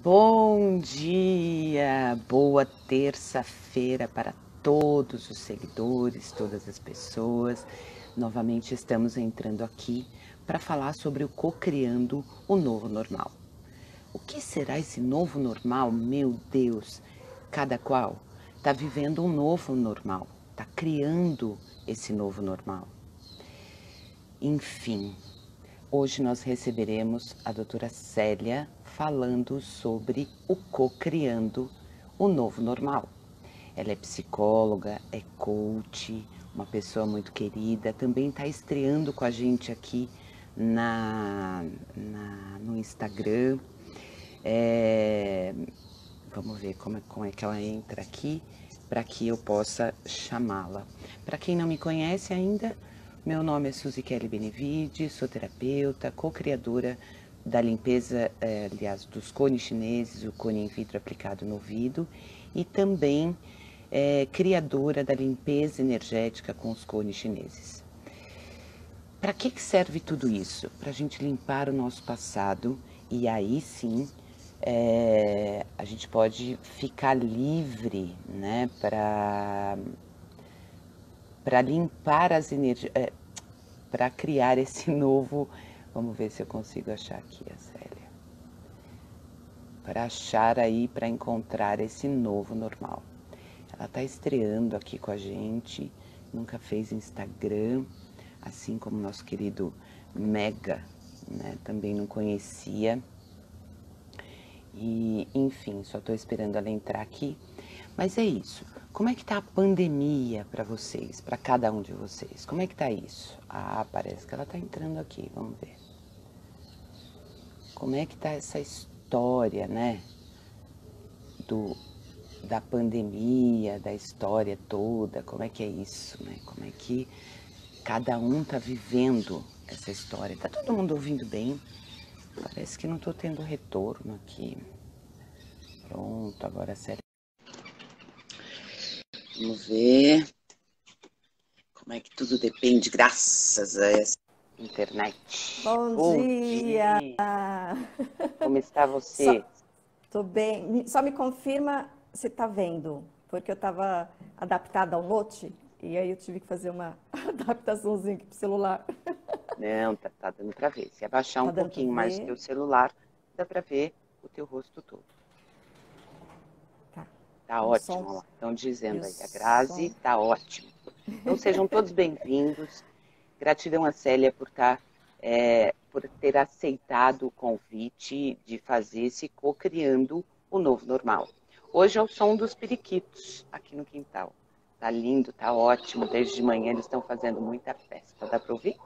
Bom dia, boa terça-feira para todos os seguidores, todas as pessoas. Novamente estamos entrando aqui para falar sobre o Cocriando o Novo Normal. O que será esse novo normal? Meu Deus, cada qual está vivendo um novo normal, está criando esse novo normal. Enfim, hoje nós receberemos a doutora Célia falando sobre o Cocriando o Novo Normal. Ela é psicóloga, é coach, uma pessoa muito querida, também está estreando com a gente aqui no Instagram. Vamos ver como é que ela entra aqui para que eu possa chamá-la. Para quem não me conhece ainda, meu nome é Suzy Kelly Benevides, sou terapeuta, co-criadora da limpeza, dos cones chineses, o cone in vitro aplicado no ouvido, e também criadora da limpeza energética com os cones chineses. Para que serve tudo isso? Para a gente limpar o nosso passado e aí sim a gente pode ficar livre, né, para limpar as energias, para criar esse novo. Vamos ver se eu consigo achar aqui a Célia. Para achar aí, para encontrar esse novo normal. Ela está estreando aqui com a gente, nunca fez Instagram, assim como nosso querido Mega, né, também não conhecia. E, enfim, só estou esperando ela entrar aqui. Mas é isso. Como é que tá a pandemia para vocês, para cada um de vocês? Como é que tá isso? Ah, parece que ela tá entrando aqui, vamos ver. Como é que tá essa história, né? Da pandemia, da história toda, como é que é isso, né? Como é que cada um tá vivendo essa história? Tá todo mundo ouvindo bem? Parece que não tô tendo retorno aqui. Pronto, agora sério. Vamos ver como é que tudo depende, graças a essa internet. Bom Bom dia! dia! Como está você? Tô bem. Só me confirma se tá vendo, porque eu estava adaptada ao Note e aí eu tive que fazer uma adaptaçãozinha aqui pro celular. Não, tá dando para ver. Se abaixar um Tá dando para pouquinho mais o ver? teu celular, dá para ver o teu rosto todo. Tá. Tá E o som? ótimo, ó lá. Estão E o dizendo aí, a Grazi, som? tá ótimo. Então sejam todos bem-vindos. Gratidão a Célia por ter aceitado o convite de fazer esse co-criando o novo normal. Hoje é o som dos periquitos aqui no quintal. Tá lindo, tá ótimo. Desde de manhã eles estão fazendo muita festa. Dá para ouvir?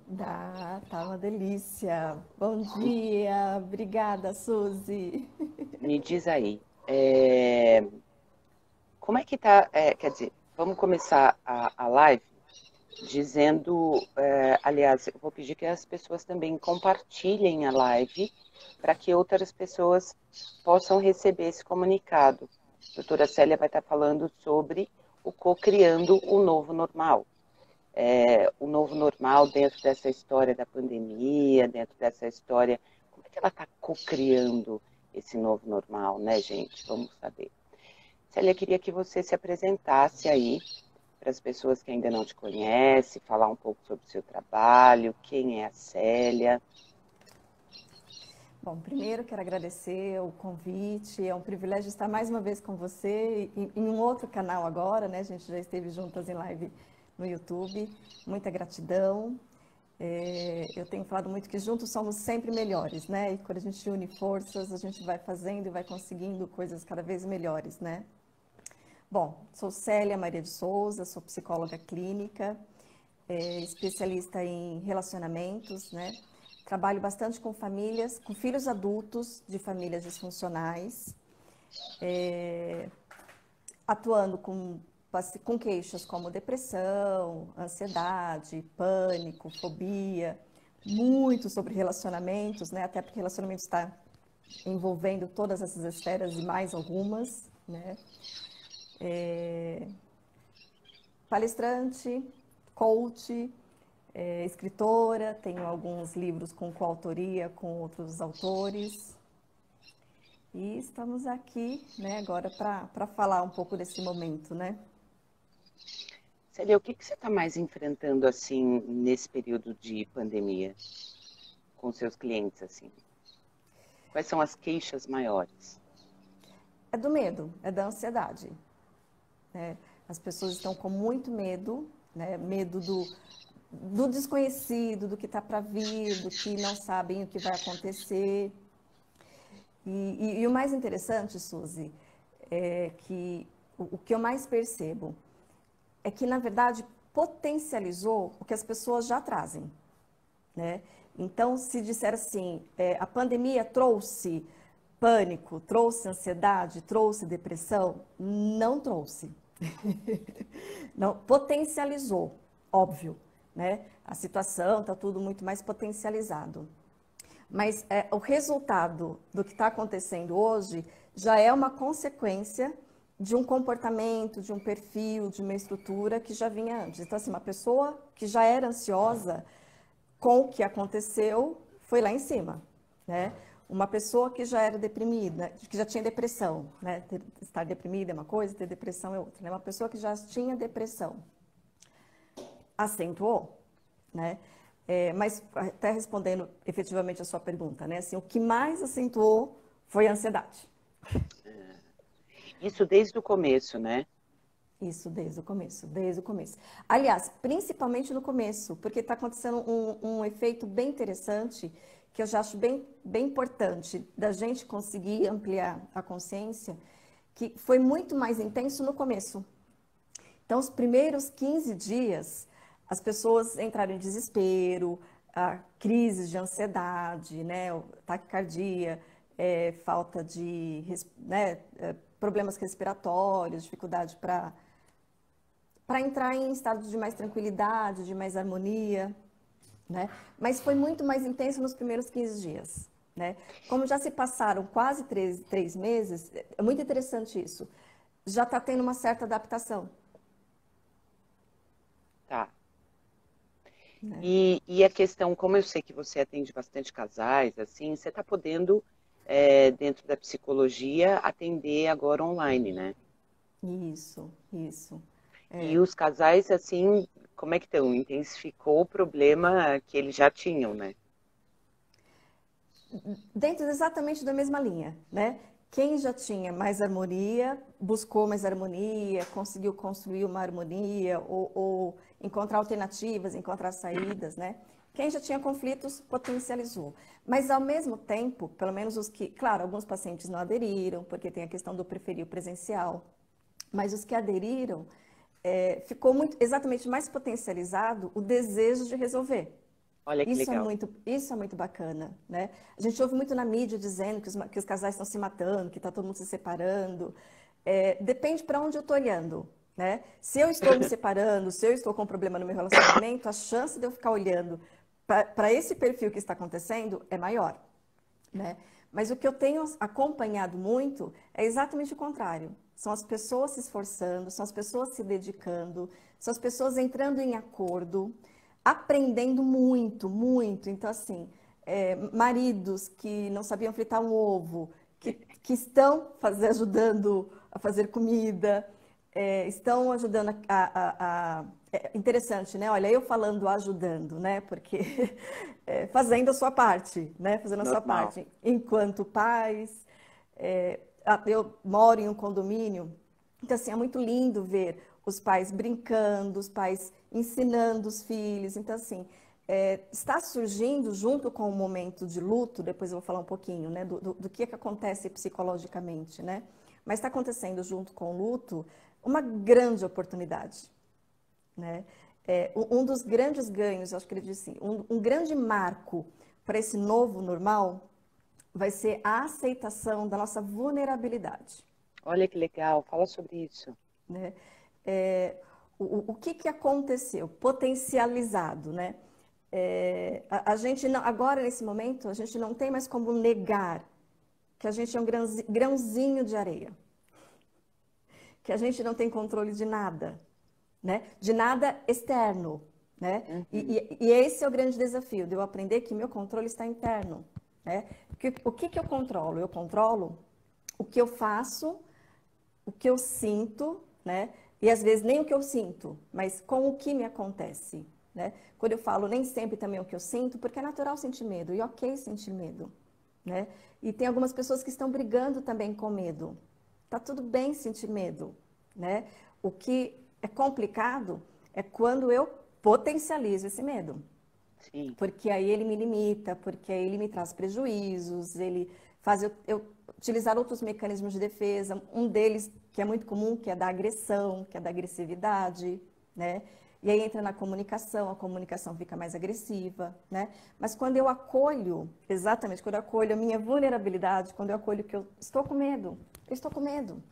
Dá, tá uma delícia. Bom dia! Obrigada, Suzy. Me diz aí, como é que tá? Quer dizer, vamos começar a live dizendo, aliás, eu vou pedir que as pessoas também compartilhem a live para que outras pessoas possam receber esse comunicado. A doutora Célia vai estar falando sobre o co-criando o novo normal. O novo normal dentro dessa história da pandemia, dentro dessa história, como é que ela está co-criando esse novo normal, né, gente? Vamos saber. Célia, queria que você se apresentasse aí para as pessoas que ainda não te conhecem, falar um pouco sobre o seu trabalho, quem é a Célia. Bom, primeiro quero agradecer o convite, é um privilégio estar mais uma vez com você em um outro canal agora, né? A gente já esteve juntas em live no YouTube, muita gratidão. Eu tenho falado muito que juntos somos sempre melhores, né? E quando a gente une forças, a gente vai fazendo e vai conseguindo coisas cada vez melhores, né? Bom, sou Célia Maria de Souza, sou psicóloga clínica, especialista em relacionamentos, né? Trabalho bastante com famílias, com filhos adultos de famílias disfuncionais, atuando com queixas como depressão, ansiedade, pânico, fobia, muito sobre relacionamentos, né? Até porque relacionamento está envolvendo todas essas esferas e mais algumas, né? Palestrante, coach, escritora, tenho alguns livros com coautoria com outros autores. E estamos aqui, né, agora para falar um pouco desse momento, né? Célia, o que você está mais enfrentando assim nesse período de pandemia com seus clientes assim? Quais são as queixas maiores? É do medo, é da ansiedade, né? As pessoas estão com muito medo, né? Medo do desconhecido, do que está para vir, do que não sabem o que vai acontecer. E o mais interessante, Suzy, é que o que eu mais percebo é que, na verdade, potencializou o que as pessoas já trazem, né? Então, se disser assim, a pandemia trouxe pânico, trouxe ansiedade, trouxe depressão, não trouxe. Não, potencializou, óbvio, né? A situação está tudo muito mais potencializado. Mas o resultado do que está acontecendo hoje já é uma consequência de um comportamento, de um perfil, de uma estrutura que já vinha antes. Então, assim, uma pessoa que já era ansiosa com o que aconteceu foi lá em cima, né? Uma pessoa que já era deprimida, que já tinha depressão, né? Estar deprimida é uma coisa, ter depressão é outra, né? Uma pessoa que já tinha depressão acentuou, né? Mas até respondendo efetivamente a sua pergunta, né? Assim, o que mais acentuou foi a ansiedade. Isso desde o começo, né? Isso desde o começo, desde o começo. Aliás, principalmente no começo, porque está acontecendo um efeito bem interessante, que eu já acho bem importante da gente conseguir ampliar a consciência, que foi muito mais intenso no começo. Então, os primeiros 15 dias, as pessoas entraram em desespero, crises de ansiedade, né, taquicardia, falta de, né, problemas respiratórios, dificuldade para entrar em estados de mais tranquilidade, de mais harmonia, né? Mas foi muito mais intenso nos primeiros 15 dias, né? Como já se passaram quase três meses, é muito interessante isso, já está tendo uma certa adaptação. Tá. Né? E a questão, como eu sei que você atende bastante casais, assim, você está podendo, dentro da psicologia, atender agora online, né? Isso. E os casais, assim, como é que estão? Intensificou o problema que eles já tinham, né? Dentro exatamente da mesma linha, né? Quem já tinha mais harmonia, buscou mais harmonia, conseguiu construir uma harmonia ou encontrar alternativas, encontrar saídas, né? Quem já tinha conflitos potencializou. Mas, ao mesmo tempo, pelo menos os que... Claro, alguns pacientes não aderiram, porque tem a questão do preferir o presencial. Mas os que aderiram, ficou muito, exatamente mais potencializado o desejo de resolver. Olha que legal. Isso é muito bacana, né? A gente ouve muito na mídia dizendo que os casais estão se matando, que está todo mundo se separando. Depende para onde eu estou olhando, né? Se eu estou me separando, se eu estou com um problema no meu relacionamento, a chance de eu ficar olhando para esse perfil que está acontecendo é maior, né? Mas o que eu tenho acompanhado muito é exatamente o contrário. São as pessoas se esforçando, são as pessoas se dedicando, são as pessoas entrando em acordo, aprendendo muito. Então, assim, maridos que não sabiam fritar um ovo, que estão ajudando a fazer comida, estão ajudando interessante, né? Olha, eu falando ajudando, né? Porque fazendo a sua parte, né? Fazendo a sua Normal. parte. Enquanto pais, eu moro em um condomínio, então assim, é muito lindo ver os pais brincando, os pais ensinando os filhos. Então assim, está surgindo junto com o momento de luto, depois eu vou falar um pouquinho, né? Do que acontece psicologicamente, né? Mas está acontecendo junto com o luto uma grande oportunidade, né? Um dos grandes ganhos, acho que ele disse assim, um grande marco para esse novo normal vai ser a aceitação da nossa vulnerabilidade. Olha que legal. Fala sobre isso. Né? O que aconteceu? Potencializado, né? A gente não, agora, nesse momento, a gente não tem mais como negar que a gente é um grãozinho de areia, que a gente não tem controle de nada, né? De nada externo, né? Uhum. E esse é o grande desafio, de eu aprender que meu controle está interno, né? Porque o que eu controlo? Eu controlo o que eu faço, o que eu sinto, né? E às vezes nem o que eu sinto, mas com o que me acontece, né? Quando eu falo nem sempre também o que eu sinto, porque é natural sentir medo, e ok sentir medo, né? E tem algumas pessoas que estão brigando também com medo. Tá tudo bem sentir medo, né? O que é complicado é quando eu potencializo esse medo. Sim. Porque aí ele me limita, porque aí ele me traz prejuízos, ele faz eu utilizar outros mecanismos de defesa. Um deles, que é muito comum, que é da agressão, que é da agressividade, né? E aí entra na comunicação, a comunicação fica mais agressiva, né? Mas quando eu acolho, exatamente, quando eu acolho a minha vulnerabilidade, quando eu acolho que eu estou com medo, eu estou com medo,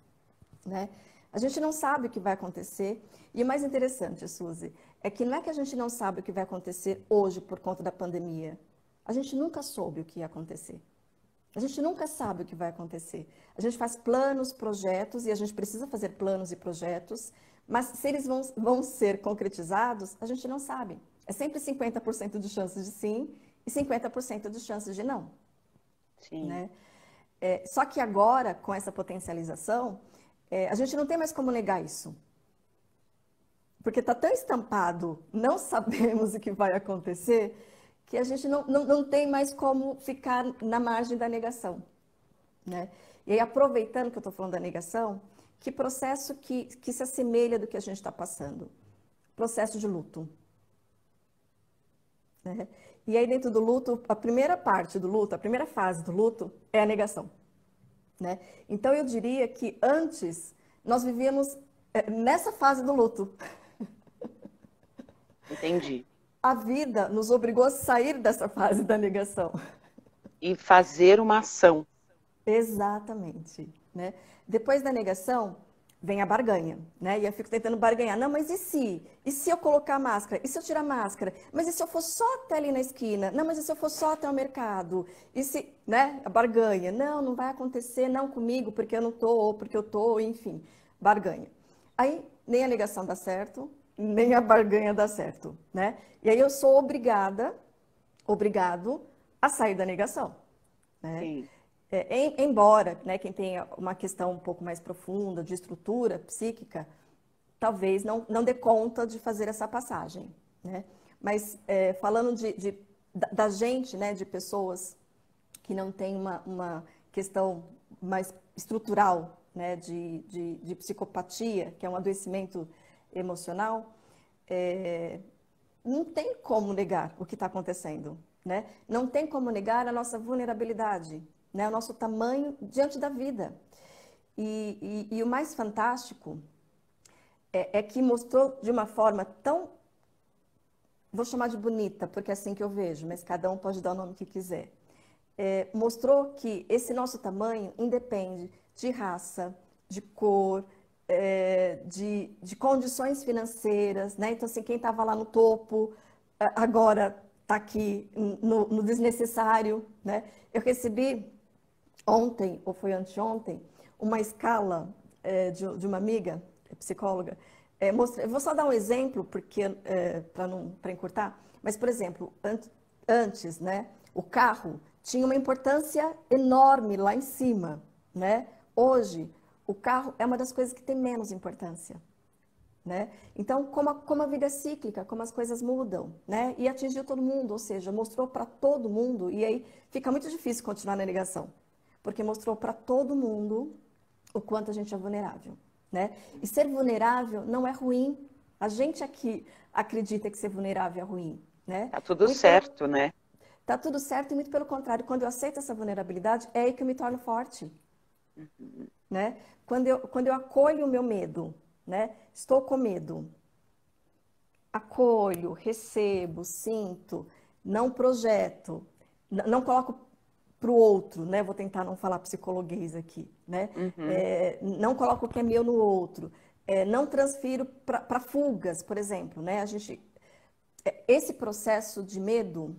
né? A gente não sabe o que vai acontecer. E o mais interessante, Suzy, é que não é que a gente não sabe o que vai acontecer hoje por conta da pandemia. A gente nunca soube o que ia acontecer. A gente nunca sabe o que vai acontecer. A gente faz planos, projetos, e a gente precisa fazer planos e projetos, mas se eles vão ser concretizados, a gente não sabe. É sempre 50% de chances de sim e 50% de chances de não. Sim. Né? Só que agora, com essa potencialização, a gente não tem mais como negar isso. Porque está tão estampado, não sabemos o que vai acontecer, que a gente não tem mais como ficar na margem da negação. Né? E aí, aproveitando que eu estou falando da negação, que processo que se assemelha do que a gente está passando? Processo de luto. Né? E aí, dentro do luto, a primeira parte do luto, a primeira fase do luto é a negação. Né? Então, eu diria que antes nós vivíamos nessa fase do luto. Entendi. A vida nos obrigou a sair dessa fase da negação. E fazer uma ação. Exatamente. Né? Depois da negação, vem a barganha. Né? E eu fico tentando barganhar. Não, mas e se? E se eu colocar a máscara? E se eu tirar a máscara? Mas e se eu for só até ali na esquina? Não, mas e se eu for só até o mercado? E se, né? A barganha. Não, não vai acontecer, não comigo, porque eu não tô, ou porque eu tô, enfim. Barganha. Aí, nem a negação dá certo, nem a barganha dá certo, né? E aí eu sou obrigado a sair da negação, né? Sim. Embora, né, quem tenha uma questão um pouco mais profunda de estrutura psíquica, talvez não dê conta de fazer essa passagem, né? Mas falando da gente, né, de pessoas que não têm uma questão mais estrutural, né, de psicopatia, que é um adoecimento emocional, não tem como negar o que está acontecendo, né? Não tem como negar a nossa vulnerabilidade, né? O nosso tamanho diante da vida. E o mais fantástico é que mostrou de uma forma tão, vou chamar de bonita, porque é assim que eu vejo, mas cada um pode dar o nome que quiser. Mostrou que esse nosso tamanho independe de raça, de cor, de condições financeiras, né? Então, assim, quem estava lá no topo, agora está aqui no desnecessário, né? Eu recebi ontem, ou foi anteontem, uma escala de uma amiga, psicóloga. Eu vou só dar um exemplo, porque para encurtar, mas, por exemplo, antes, né, o carro tinha uma importância enorme lá em cima, né? Hoje, o carro é uma das coisas que tem menos importância, né? Então, como a vida é cíclica, como as coisas mudam, né? E atingiu todo mundo, ou seja, mostrou para todo mundo, e aí fica muito difícil continuar na negação, porque mostrou para todo mundo o quanto a gente é vulnerável, né? E ser vulnerável não é ruim. A gente aqui acredita que ser vulnerável é ruim, né? Tá tudo certo, né? Tá tudo certo e muito pelo contrário. Quando eu aceito essa vulnerabilidade, é aí que eu me torno forte, né? Quando eu acolho o meu medo, né? Estou com medo. Acolho, recebo, sinto, não projeto, não coloco para o outro, né? Vou tentar não falar psicologuês aqui, né? Uhum. Não coloco o que é meu no outro. Não transfiro para fugas, por exemplo, né? Esse processo de medo,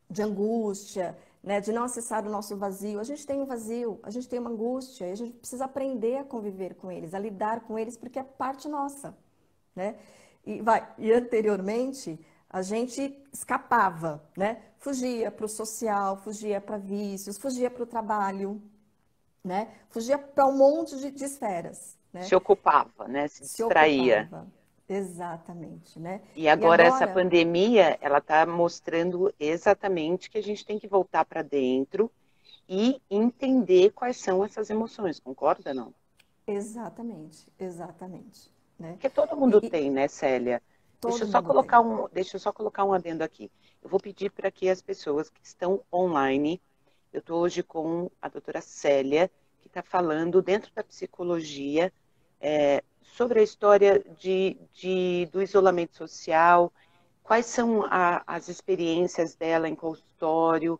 de angústia, né, de não acessar o nosso vazio. A gente tem um vazio, a gente tem uma angústia, e a gente precisa aprender a conviver com eles, a lidar com eles, porque é parte nossa, né? E anteriormente, a gente escapava, né? Fugia para o social, fugia para vícios, fugia para o trabalho, né? Fugia para um monte de esferas, né? Se ocupava, né? Se Se distraía. ocupava. Exatamente, né? E E agora essa agora, pandemia, ela está mostrando exatamente que a gente tem que voltar para dentro e entender quais são essas emoções, concorda, não? exatamente, exatamente, né? Porque todo mundo E tem, né, Célia? todo mundo tem. Deixa eu só colocar um adendo aqui. Eu vou pedir para que as pessoas que estão online, eu estou hoje com a doutora Célia, que está falando dentro da psicologia sobre a história do isolamento social, quais são as experiências dela em consultório,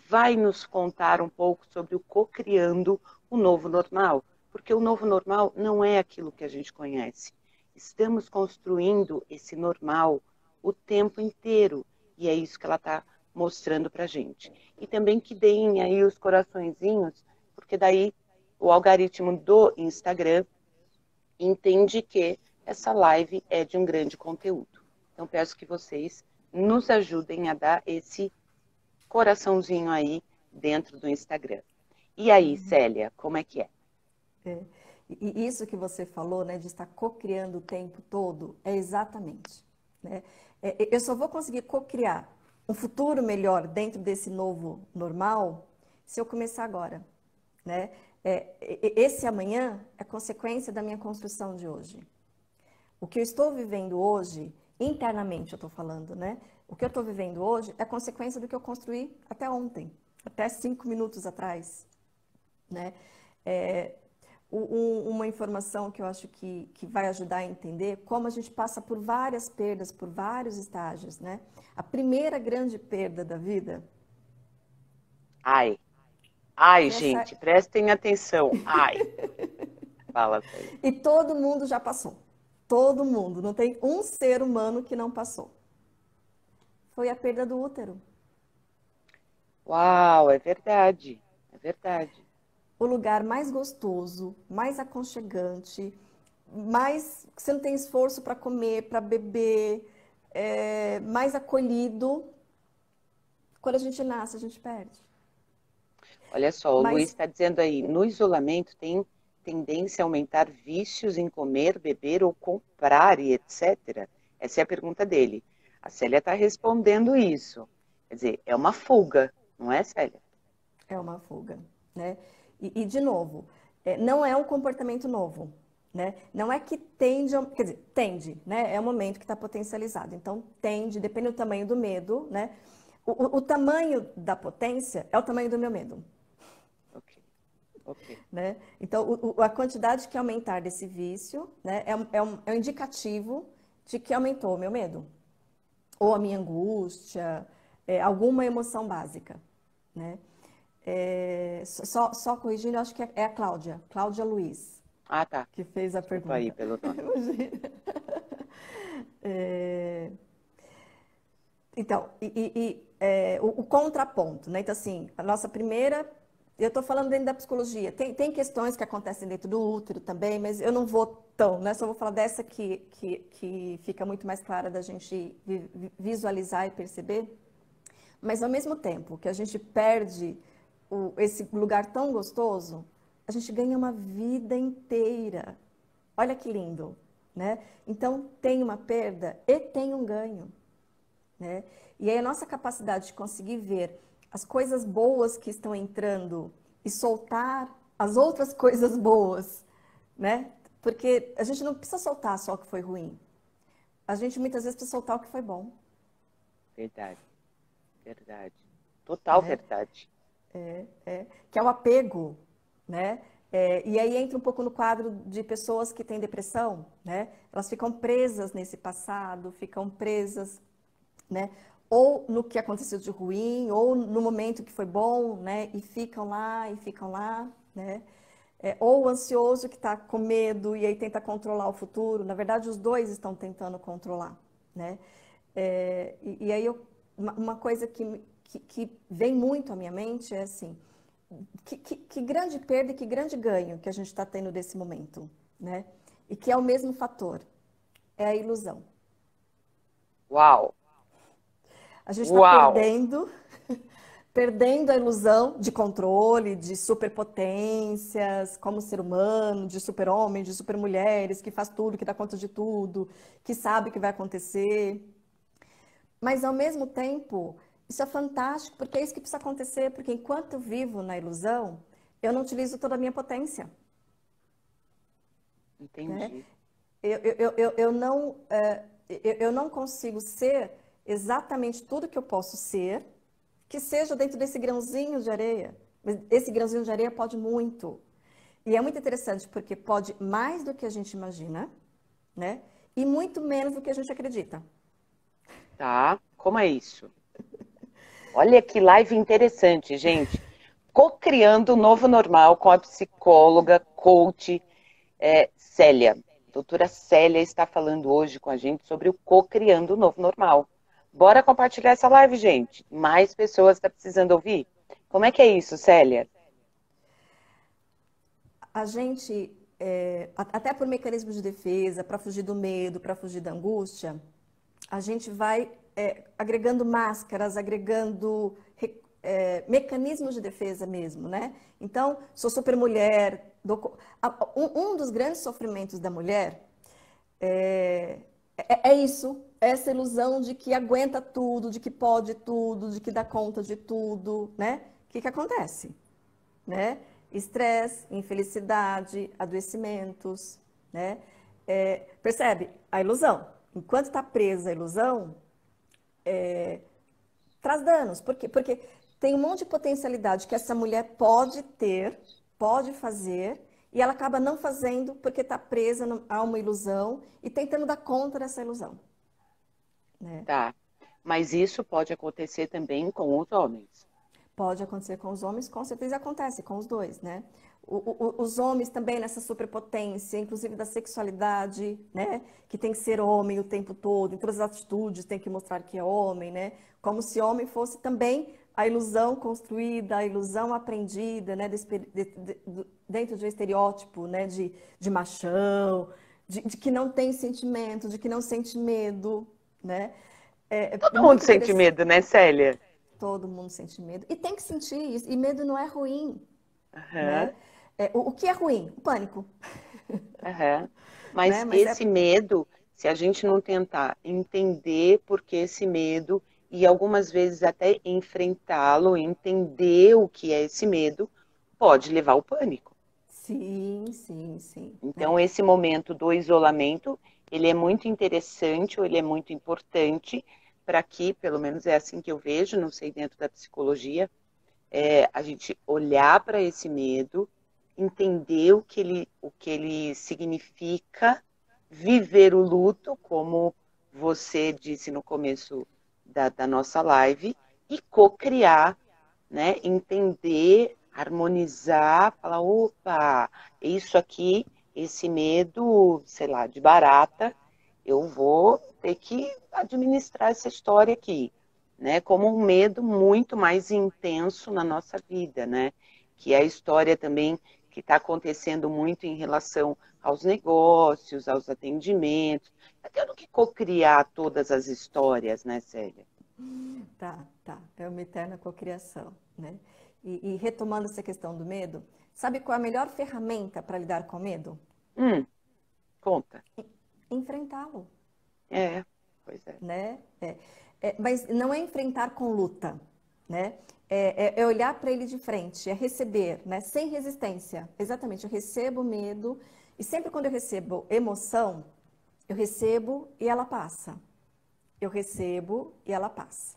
vai nos contar um pouco sobre o co-criando o novo normal, porque o novo normal não é aquilo que a gente conhece. Estamos construindo esse normal o tempo inteiro, e é isso que ela está mostrando para a gente. E também que deem aí os coraçõezinhos, porque daí o algoritmo do Instagram entende que essa live é de um grande conteúdo. Então, peço que vocês nos ajudem a dar esse coraçãozinho aí dentro do Instagram. E aí, Célia, como é que é? É. E isso que você falou, né, de estar co-criando o tempo todo, é exatamente, né? Eu só vou conseguir co-criar um futuro melhor dentro desse novo normal se eu começar agora, né? Esse amanhã é consequência da minha construção de hoje. O que eu estou vivendo hoje, internamente eu estou falando, né? O que eu estou vivendo hoje é consequência do que eu construí até ontem, até 5 minutos atrás, né? É, uma informação que eu acho que vai ajudar a entender como a gente passa por várias perdas, por vários estágios, né? A primeira grande perda da vida, Ai, ai, que essa, gente, prestem atenção. Ai, fala, Célia. e todo mundo já passou. Todo mundo, não tem um ser humano que não passou. Foi a perda do útero. Uau, é verdade, é verdade. O lugar mais gostoso, mais aconchegante, mais você não tem esforço para comer, para beber, mais acolhido. Quando a gente nasce, a gente perde. Olha só, o Luiz Mas está dizendo aí, no isolamento tem tendência a aumentar vícios em comer, beber ou comprar e etc. Essa é a pergunta dele. A Célia está respondendo isso. Quer dizer, é uma fuga, não é, Célia? é uma fuga, né? De novo, não é um comportamento novo, né? Não é que tende, quer dizer, tende, né? É um momento que está potencializado. Então, tende, depende do tamanho do medo, né? O tamanho da potência é o tamanho do meu medo, Ok, ok. né? Então, a quantidade que aumentar desse vício, né, é um indicativo de que aumentou o meu medo, ou a minha angústia, alguma emoção básica, né? Só corrigindo, eu acho que é a Cláudia Luiz, Ah, tá. que fez a Desculpa aí pergunta. pelo nome. Imagina. Então, o contraponto, né? Então, assim, a nossa primeira. Eu estou falando dentro da psicologia. Tem questões que acontecem dentro do útero também, mas eu não vou tão, né? Só vou falar dessa que fica muito mais clara da gente visualizar e perceber. Mas, ao mesmo tempo que a gente perde esse lugar tão gostoso, a gente ganha uma vida inteira. Olha que lindo, né? Então, tem uma perda e tem um ganho, né? E aí a nossa capacidade de conseguir ver as coisas boas que estão entrando e soltar as outras coisas boas, né? Porque a gente não precisa soltar só o que foi ruim. A gente muitas vezes precisa soltar o que foi bom, Verdade, verdade. Total né? verdade. Que é o apego, né? E aí entra um pouco no quadro de pessoas que têm depressão, né? Elas ficam presas nesse passado, ficam presas, né? Ou no que aconteceu de ruim, ou no momento que foi bom, né? E ficam lá, né? Ou o ansioso que está com medo e aí tenta controlar o futuro. Na verdade, os dois estão tentando controlar, né? E aí uma coisa que vem muito à minha mente é assim, que grande perda e que grande ganho que a gente está tendo desse momento, né? E que é o mesmo fator, é a ilusão. Uau, A gente está uau. perdendo perdendo a ilusão de controle, de superpotências, como ser humano, de super-homens, de super-mulheres, que faz tudo, que dá conta de tudo, que sabe o que vai acontecer. Mas, ao mesmo tempo, isso é fantástico, porque é isso que precisa acontecer, porque enquanto eu vivo na ilusão, eu não utilizo toda a minha potência, né? Entendi. Eu não consigo ser exatamente tudo que eu posso ser, que seja dentro desse grãozinho de areia. Mas esse grãozinho de areia pode muito. E é muito interessante, porque pode mais do que a gente imagina, né? E muito menos do que a gente acredita. Tá? Como é isso? Olha que live interessante, gente. Co-criando o novo normal com a psicóloga, coach, Célia. Doutora Célia está falando hoje com a gente sobre o co-criando o novo normal. Bora compartilhar essa live, gente. Mais pessoas estão precisando ouvir. Como é que é isso, Célia? A gente, até por mecanismo de defesa, para fugir do medo, para fugir da angústia, a gente vai agregando máscaras, agregando mecanismos de defesa mesmo, né? Então, sou super mulher. Um dos grandes sofrimentos da mulher é isso, essa ilusão de que aguenta tudo, de que pode tudo, de que dá conta de tudo, né? O que que acontece? Né? Estresse, infelicidade, adoecimentos, né? Percebe? A ilusão. Enquanto está presa a ilusão, traz danos. Por quê? Porque tem um monte de potencialidade que essa mulher pode ter, pode fazer, e ela acaba não fazendo porque está presa a uma ilusão e tentando dar conta dessa ilusão. Né? Tá. Mas isso pode acontecer também com os homens. Pode acontecer com os homens, com certeza acontece com os dois, né? Os homens também nessa superpotência, inclusive da sexualidade, né? Que tem que ser homem o tempo todo, em todas as atitudes tem que mostrar que é homem, né? Como se homem fosse também a ilusão construída, a ilusão aprendida, né? Dentro de um estereótipo, né? De machão, de que não tem sentimento, de que não sente medo, né? É Todo mundo muito sente interessante. medo, né, Célia? Todo mundo sente medo. E tem que sentir isso. E medo não é ruim, Aham, né? O que é ruim? O pânico, aham. né? Mas Mas esse medo, se a gente não tentar entender por que esse medo e algumas vezes até enfrentá-lo, entender o que é esse medo, pode levar ao pânico. sim, sim, sim, né? Então, esse momento do isolamento, ele é muito interessante, ou ele é muito importante para que, pelo menos é assim que eu vejo, não sei dentro da psicologia, a gente olhar para esse medo, entender o que ele significa, viver o luto, como você disse no começo da nossa live, e co-criar, né? Entender, harmonizar, falar, opa, isso aqui, esse medo, sei lá, de barata, eu vou ter que administrar essa história aqui, né? Como um medo muito mais intenso na nossa vida, né? Que é a história também que está acontecendo muito em relação aos negócios, aos atendimentos, até do que cocriar todas as histórias, né, Célia? Tá, tá. É uma eterna cocriação, né? E retomando essa questão do medo, sabe qual é a melhor ferramenta para lidar com o medo? Conta. Enfrentá-lo, É, pois é. né? Mas não é enfrentar com luta, né? É olhar para ele de frente, é receber, né? Sem resistência. Exatamente, eu recebo medo e sempre quando eu recebo emoção, eu recebo e ela passa. Eu recebo e ela passa.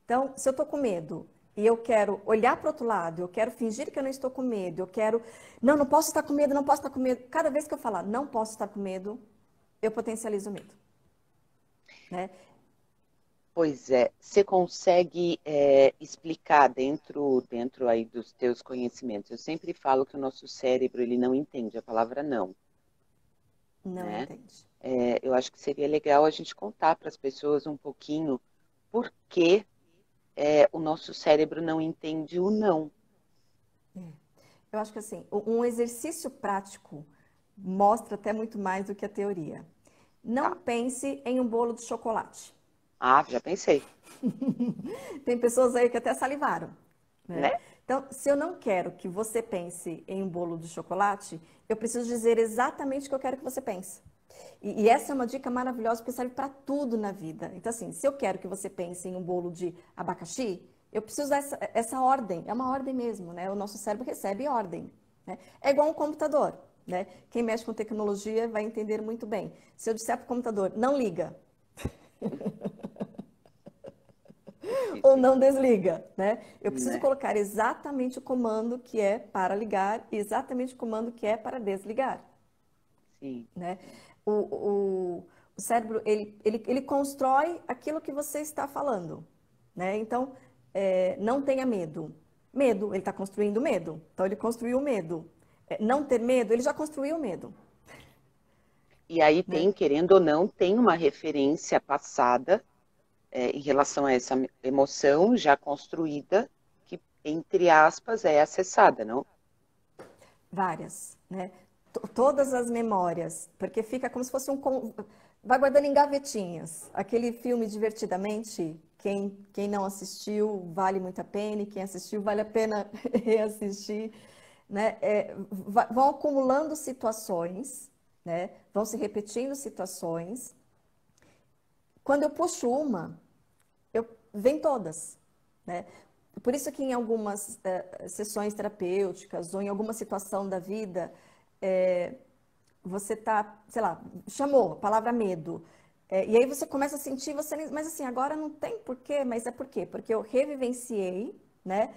Então, se eu estou com medo e eu quero olhar para o outro lado, eu quero fingir que eu não estou com medo, eu quero, não, não posso estar com medo, não posso estar com medo. Cada vez que eu falar não posso estar com medo, eu potencializo o medo, né? Pois é, você consegue explicar dentro aí dos teus conhecimentos? Eu sempre falo que o nosso cérebro ele não entende a palavra não, Não né? entende. Eu acho que seria legal a gente contar para as pessoas um pouquinho por que o nosso cérebro não entende o não. Eu acho que assim, um exercício prático mostra até muito mais do que a teoria. Não Tá. pense em um bolo de chocolate. Ah, já pensei, Tem pessoas aí que até salivaram, né? né? Então, se eu não quero que você pense em um bolo de chocolate, eu preciso dizer exatamente o que eu quero que você pense. E essa é uma dica maravilhosa porque serve para tudo na vida. Então, assim, se eu quero que você pense em um bolo de abacaxi, eu preciso dessa ordem. É uma ordem mesmo, né? O nosso cérebro recebe ordem, né? É igual um computador, né? Quem mexe com tecnologia vai entender muito bem. Se eu disser para o computador, não liga, ou Difícil, não desliga, né? Eu preciso né? colocar exatamente o comando que é para ligar e exatamente o comando que é para desligar, Sim, né? O cérebro, ele constrói aquilo que você está falando, né? Então, não tenha medo. Medo, ele está construindo medo. Então, ele construiu o medo. Não ter medo, ele já construiu o medo, e aí né? tem, querendo ou não, tem uma referência passada em relação a essa emoção já construída, que, entre aspas, é acessada, não? Várias, né? Todas as memórias, porque fica como se fosse vai guardando em gavetinhas. Aquele filme Divertidamente, quem não assistiu, vale muito a pena, e quem assistiu, vale a pena reassistir, né? Vão acumulando situações, né? Vão se repetindo situações. Quando eu puxo uma, vem todas, né? Por isso que em algumas sessões terapêuticas ou em alguma situação da vida, é, você tá, sei lá, chamou a palavra medo. E aí você começa a sentir, mas assim, agora não tem porquê, mas é por quê? Porque eu revivenciei, né?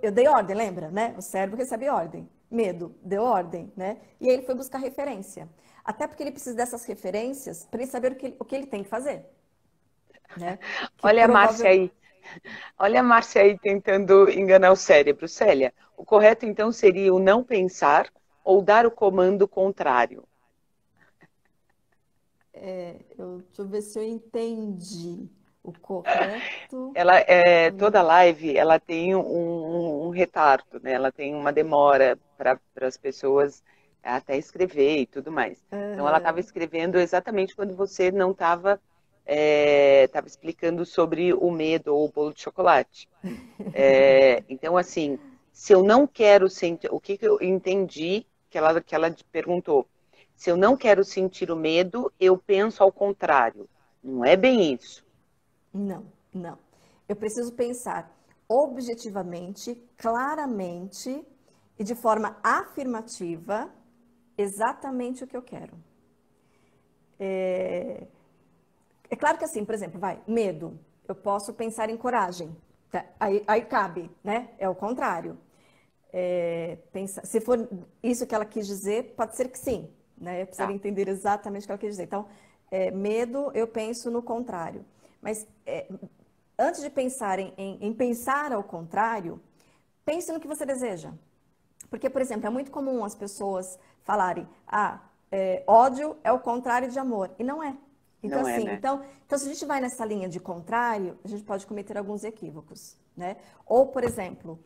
Eu dei ordem, lembra, né? O cérebro recebe ordem. Medo, deu ordem, né? E aí ele foi buscar referência. Até porque ele precisa dessas referências para ele saber o que ele tem que fazer, né? Que Olha a Márcia provável. aí, olha a Márcia aí tentando enganar o cérebro. Célia, o correto então seria o não pensar ou dar o comando contrário. Deixa eu ver se eu entendi o correto. Ela, toda live, ela tem um retardo, né? Ela tem uma demora para as pessoas até escrever e tudo mais. Então, ela estava escrevendo exatamente quando você não estava tava explicando sobre o medo ou o bolo de chocolate. Então, assim, se eu não quero sentir, o que, que eu entendi que ela perguntou? Se eu não quero sentir o medo, eu penso ao contrário. Não é bem isso. Não, não. Eu preciso pensar objetivamente, claramente e de forma afirmativa exatamente o que eu quero. É claro que assim, por exemplo, vai, medo. Eu posso pensar em coragem. Tá? Aí cabe, né? É o contrário. Se for isso que ela quis dizer, pode ser que sim, né? Eu precisaria Tá. entender exatamente o que ela quis dizer. Então, medo, eu penso no contrário. Mas antes de pensar em pensar ao contrário, pense no que você deseja. Porque, por exemplo, é muito comum as pessoas falarem, ódio é o contrário de amor. E não é. Então, Não é, assim, né? então, se a gente vai nessa linha de contrário, a gente pode cometer alguns equívocos, né? Ou, por exemplo,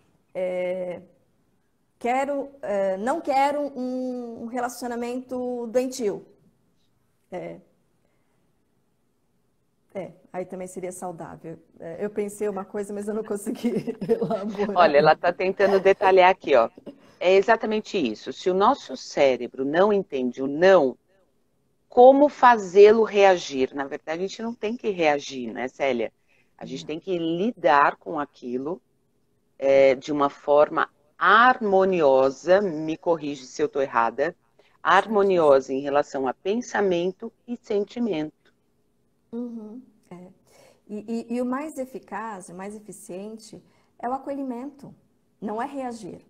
não quero um relacionamento doentio. Aí também seria saudável. Eu pensei uma coisa, mas eu não consegui elaborar. Olha, ela está tentando detalhar aqui, ó. É exatamente isso. Se o nosso cérebro não entende o não, como fazê-lo reagir? Na verdade, a gente não tem que reagir, né, Célia? A gente Não. tem que lidar com aquilo de uma forma harmoniosa, me corrige se eu estou errada, Certíssimo. harmoniosa em relação a pensamento e sentimento. Uhum, é. E o mais eficaz, o mais eficiente é o acolhimento, não é reagir,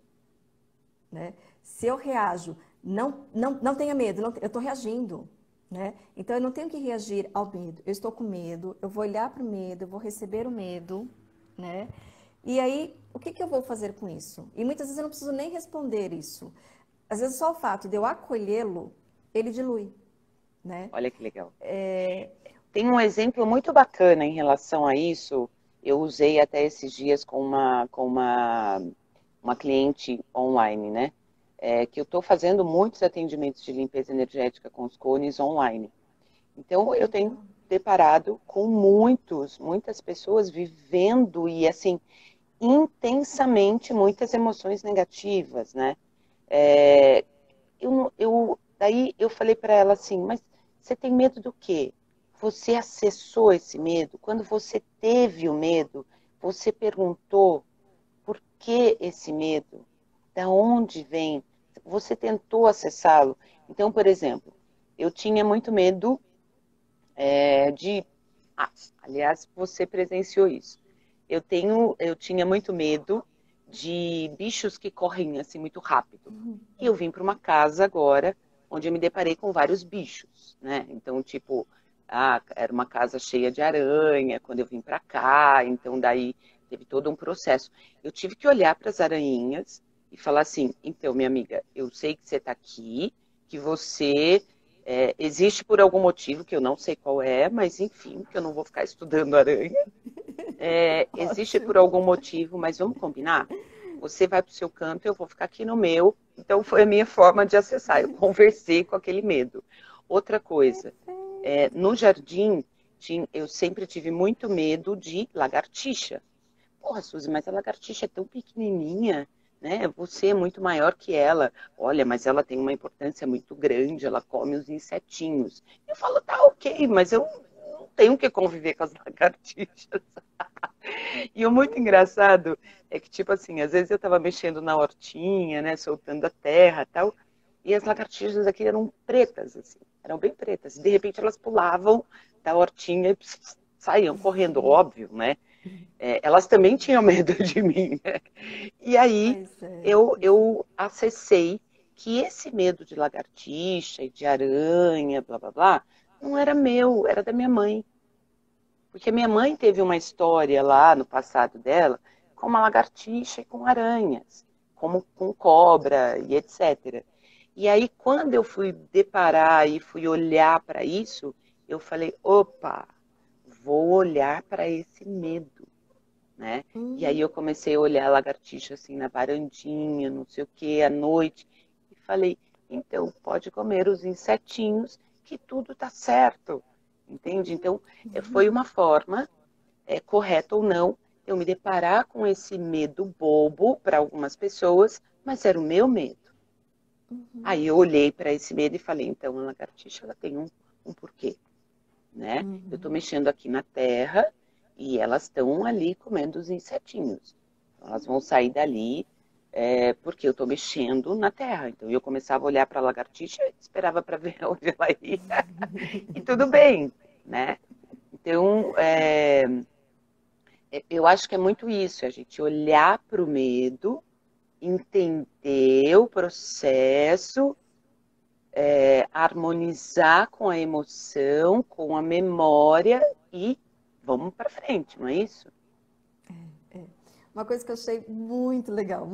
né? Se eu reajo, não tenha medo, eu estou reagindo, né? Então eu não tenho que reagir ao medo. Eu estou com medo, eu vou olhar para o medo, eu vou receber o medo, né? E aí, o que eu vou fazer com isso? E muitas vezes eu não preciso nem responder isso. Às vezes só o fato de eu acolhê-lo, ele dilui, né? Olha que legal. Tem um exemplo muito bacana em relação a isso. Eu usei até esses dias uma cliente online, né? Que eu estou fazendo muitos atendimentos de limpeza energética com os cones online. Então, Que eu tenho legal. deparado com muitas pessoas vivendo e, assim, intensamente muitas emoções negativas, né? É, daí eu falei para ela assim, mas você tem medo do quê? Você acessou esse medo? Quando você teve o medo, você perguntou por que esse medo? Da onde vem? Você tentou acessá-lo? Então, por exemplo, eu tinha muito medo de... Ah, aliás, você presenciou isso. Eu tinha muito medo de bichos que correm assim muito rápido. E eu vim para uma casa agora onde eu me deparei com vários bichos, né? Então, tipo, era uma casa cheia de aranha quando eu vim para cá, então daí teve todo um processo. Eu tive que olhar para as aranhinhas e falar assim, então, minha amiga, eu sei que você está aqui, que você existe por algum motivo, que eu não sei qual é, mas enfim, que eu não vou ficar estudando aranha. Existe por Ótimo. algum motivo, mas vamos combinar? Você vai para o seu canto, eu vou ficar aqui no meu. Então foi a minha forma de acessar. Eu conversei com aquele medo. Outra coisa, no jardim, eu sempre tive muito medo de lagartixa. Porra, Suzy, mas a lagartixa é tão pequenininha, né? Você é muito maior que ela. Olha, mas ela tem uma importância muito grande, ela come os insetinhos. Eu falo, tá ok, mas eu não tenho que conviver com as lagartixas. E o muito engraçado é que, tipo assim, às vezes eu tava mexendo na hortinha, né, soltando a terra e tal, e as lagartixas aqui eram pretas, assim, eram bem pretas. De repente elas pulavam da hortinha e saíam correndo, óbvio, né? Elas também tinham medo de mim, né? E aí Pois é. eu acessei que esse medo de lagartixa e de aranha, blá blá blá, não era meu, era da minha mãe. Porque minha mãe teve uma história lá no passado dela com uma lagartixa e com aranhas, como com cobra e etc. E aí, quando eu fui deparar e fui olhar para isso, eu falei, opa, vou olhar para esse medo, né? E aí eu comecei a olhar a lagartixa assim na varandinha, não sei o que, à noite, e falei, então, pode comer os insetinhos que tudo tá certo, entende? Então, foi uma forma, correta ou não, eu me deparar com esse medo bobo para algumas pessoas, mas era o meu medo. Aí eu olhei para esse medo e falei, então, a lagartixa ela tem um porquê, né? Eu estou mexendo aqui na terra e elas estão ali comendo os insetinhos. Elas vão sair dali porque eu estou mexendo na terra. Então eu começava a olhar para a lagartixa e esperava para ver onde ela ia. E tudo bem, né? Então, eu acho que é muito isso, a gente olhar para o medo, entender o processo, harmonizar com a emoção, com a memória e vamos para frente, não é isso? Uma coisa que eu achei muito legal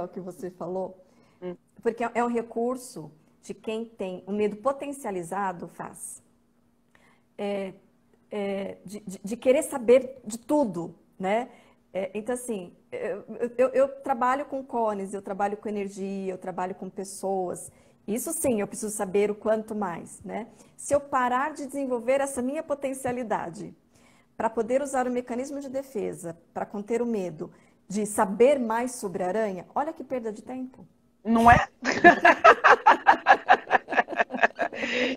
que você falou, Hum. porque é um recurso de quem tem o medo potencializado faz. De querer saber de tudo, né? Então, assim, eu trabalho com cones, eu trabalho com energia, eu trabalho com pessoas. Isso sim, eu preciso saber o quanto mais, né? Se eu parar de desenvolver essa minha potencialidade para poder usar o mecanismo de defesa, para conter o medo, de saber mais sobre a aranha, olha que perda de tempo. Não é?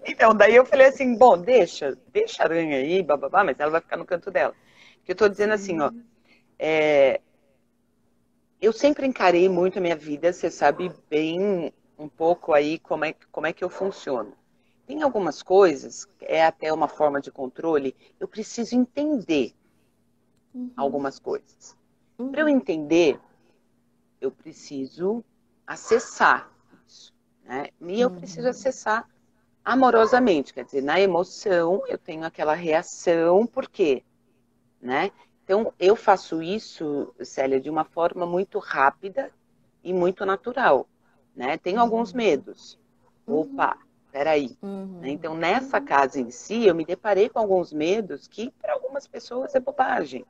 Então, daí eu falei assim, bom, deixa a aranha aí, bababá, mas ela vai ficar no canto dela. Porque eu tô dizendo assim, ó, Sim. eu sempre encarei muito a minha vida, você sabe bem um pouco aí como é que eu funciono. Tem algumas coisas, é até uma forma de controle, eu preciso entender algumas coisas. Para eu entender, eu preciso acessar isso, né? E eu preciso acessar amorosamente, quer dizer, na emoção eu tenho aquela reação, por quê? Né? Então, eu faço isso, Célia, de uma forma muito rápida e muito natural, né? Tenho alguns medos. Opa, peraí. Né? Então, nessa casa em si, eu me deparei com alguns medos que, para algumas pessoas, é bobagem.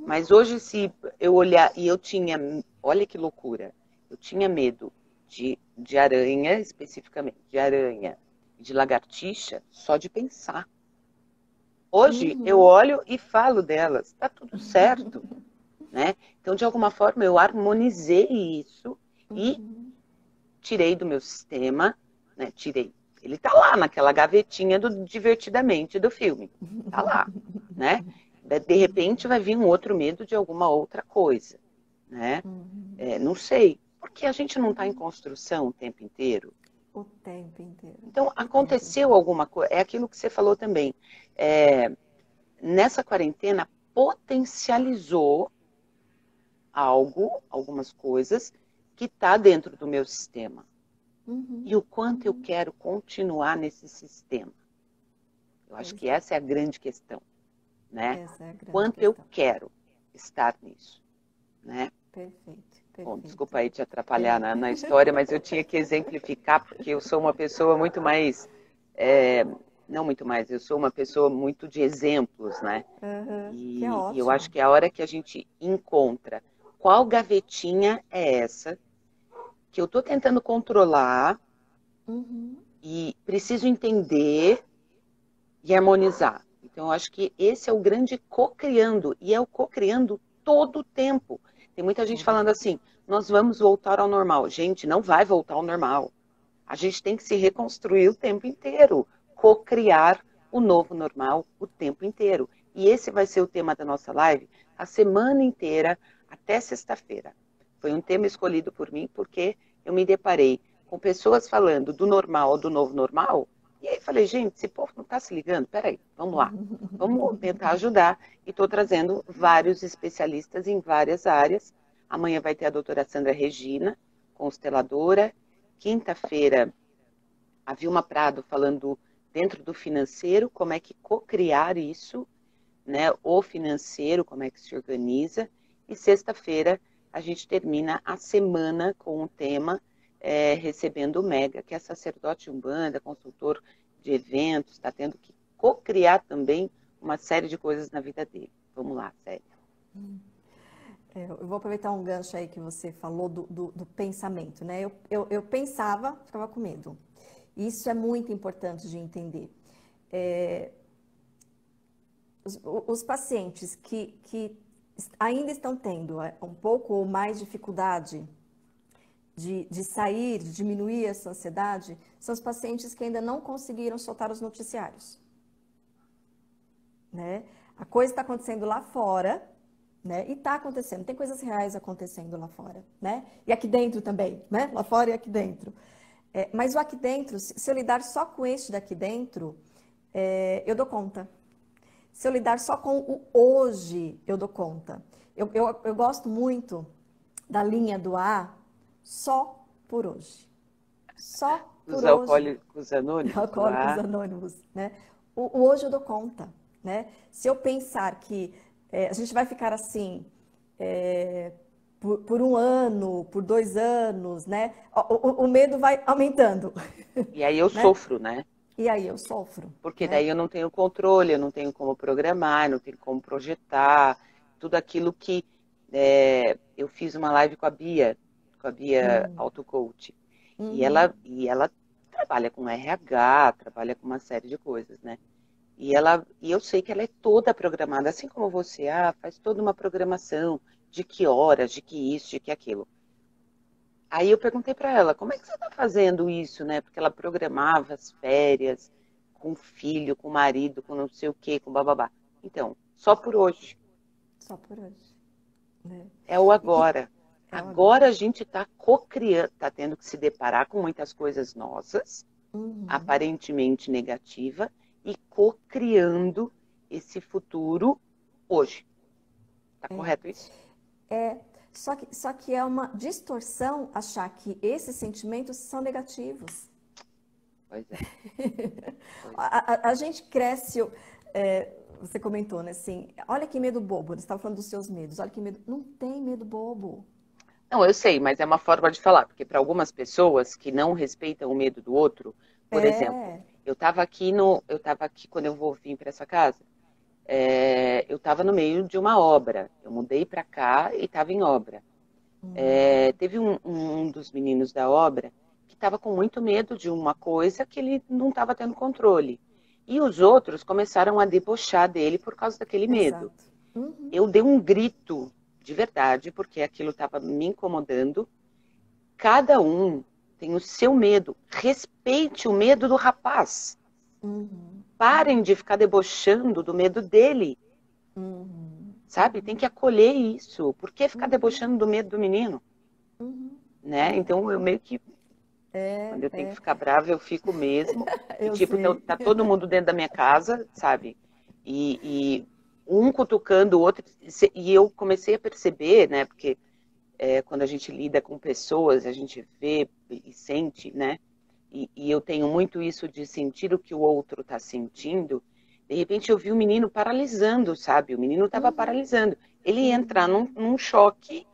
Mas hoje, se eu olhar, e eu tinha, olha que loucura, eu tinha medo de aranha, especificamente, de aranha, de lagartixa, só de pensar. Hoje eu olho e falo delas, está tudo certo, né? Então, de alguma forma, eu harmonizei isso e tirei do meu sistema, né? Tirei. Ele tá lá naquela gavetinha do Divertidamente do filme. Tá lá, né? De repente vai vir um outro medo de alguma outra coisa, né? Não sei. Porque a gente não está em construção o tempo inteiro. O tempo inteiro. Então, aconteceu alguma coisa. É aquilo que você falou também. Nessa quarentena, potencializou algumas coisas que está dentro do meu sistema. E o quanto eu quero continuar nesse sistema. Eu acho que essa é a grande questão, né? Essa é a grande Quanto questão. eu quero estar nisso, né? Perfeito. Bom, desculpa aí te atrapalhar na história, mas eu tinha que exemplificar, porque eu sou uma pessoa muito mais... não muito mais, eu sou uma pessoa muito de exemplos, né? Que é E eu ótimo. acho que a hora que a gente encontra qual gavetinha é essa que eu estou tentando controlar e preciso entender e harmonizar. Então, eu acho que esse é o grande co-criando, e é o co-criando todo o tempo. Tem muita gente falando assim, nós vamos voltar ao normal. Gente, não vai voltar ao normal. A gente tem que se reconstruir o tempo inteiro, co-criar o novo normal o tempo inteiro. E esse vai ser o tema da nossa live a semana inteira, até sexta-feira. Foi um tema escolhido por mim porque eu me deparei com pessoas falando do normal, do novo normal, e aí falei, gente, esse povo não está se ligando, peraí, vamos lá, vamos tentar ajudar, e estou trazendo vários especialistas em várias áreas. Amanhã vai ter a doutora Sandra Regina, consteladora. Quinta-feira, a Vilma Prado falando dentro do financeiro, como é que co-criar isso, né? O financeiro, como é que se organiza. E sexta-feira, a gente termina a semana com o tema recebendo o Mega, que é sacerdote umbanda, consultor de eventos, está tendo que co-criar também uma série de coisas na vida dele. Vamos lá, Célia. Eu vou aproveitar um gancho aí que você falou do pensamento, né? Eu pensava, ficava com medo. Isso é muito importante de entender. Os pacientes que ainda estão tendo um pouco ou mais dificuldade de sair, de diminuir essa ansiedade, são os pacientes que ainda não conseguiram soltar os noticiários. Né? A coisa está acontecendo lá fora, né? E está acontecendo, tem coisas reais acontecendo lá fora, né? E aqui dentro também, né? Lá fora e aqui dentro. Mas o aqui dentro, se eu lidar só com este daqui dentro, eu dou conta. Se eu lidar só com o hoje, eu dou conta. Eu gosto muito da linha do A, só por hoje. Só por Os hoje. alcoólicos anônimos. Alcoólicos anônimos, né? O hoje eu dou conta, né? Se eu pensar que a gente vai ficar assim por um ano, por 2 anos, né? O medo vai aumentando. E aí eu né? sofro, né? E aí eu sofro. Porque né? daí eu não tenho controle, eu não tenho como programar, eu não tenho como projetar, tudo aquilo que eu fiz uma live com a Bia Autocoach, e ela trabalha com RH, trabalha com uma série de coisas, né? E eu sei que ela é toda programada, assim como você, faz toda uma programação de que horas, de que isso, de que aquilo. Aí eu perguntei para ela, como é que você está fazendo isso, né? Porque ela programava as férias com o filho, com o marido, com não sei o quê, com bababá. Então, só por hoje. Só por hoje. Né? É o agora. Agora A gente está co-criando, está tendo que se deparar com muitas coisas nossas, aparentemente negativa, e co-criando esse futuro hoje. Tá correto isso? Só que é uma distorção achar que esses sentimentos são negativos. Pois é. A gente cresce, você comentou, né, assim, olha que medo bobo, você estava falando dos seus medos, olha que medo, não tem medo bobo. Não, eu sei, mas é uma forma de falar, porque para algumas pessoas que não respeitam o medo do outro, por exemplo, eu estava aqui quando eu vou vir para essa casa, eu estava no meio de uma obra, eu mudei para cá e estava em obra. Teve um dos meninos da obra que estava com muito medo de uma coisa que ele não estava tendo controle. E os outros começaram a debochar dele por causa daquele medo. Exato. Uhum. Eu dei um grito de verdade, porque aquilo estava me incomodando. Cada um tem o seu medo. Respeite o medo do rapaz. Uhum. Parem de ficar debochando do medo dele. Uhum. Sabe? Tem que acolher isso. Por que ficar debochando do medo do menino? Uhum. Né? Então eu meio que, quando eu tenho que ficar brava, eu fico mesmo. E Eu tipo, sei. tá todo mundo dentro da minha casa, sabe? E um cutucando o outro. E eu comecei a perceber, né? Porque quando a gente lida com pessoas, a gente vê e sente, né? E eu tenho muito isso de sentir o que o outro está sentindo. De repente eu vi o menino paralisando, sabe? O menino estava paralisando. Ele ia entrar num choque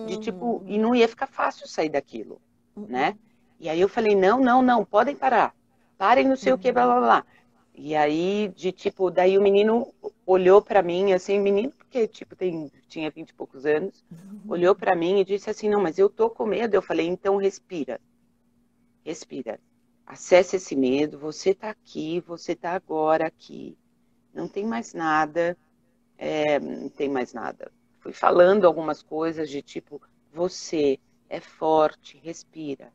de tipo, e não ia ficar fácil sair daquilo, né? E aí eu falei, não, não, não, podem parar. Parem, não sei o que, blá, blá, blá. E aí, de tipo, daí o menino olhou para mim, assim, menino, porque tipo, tinha 20 e poucos anos, olhou para mim e disse assim, não, mas eu tô com medo. Eu falei, então respira, respira. Acesse esse medo, você tá aqui, você tá agora aqui. Não tem mais nada, não tem mais nada. Fui falando algumas coisas de tipo, você é forte, respira.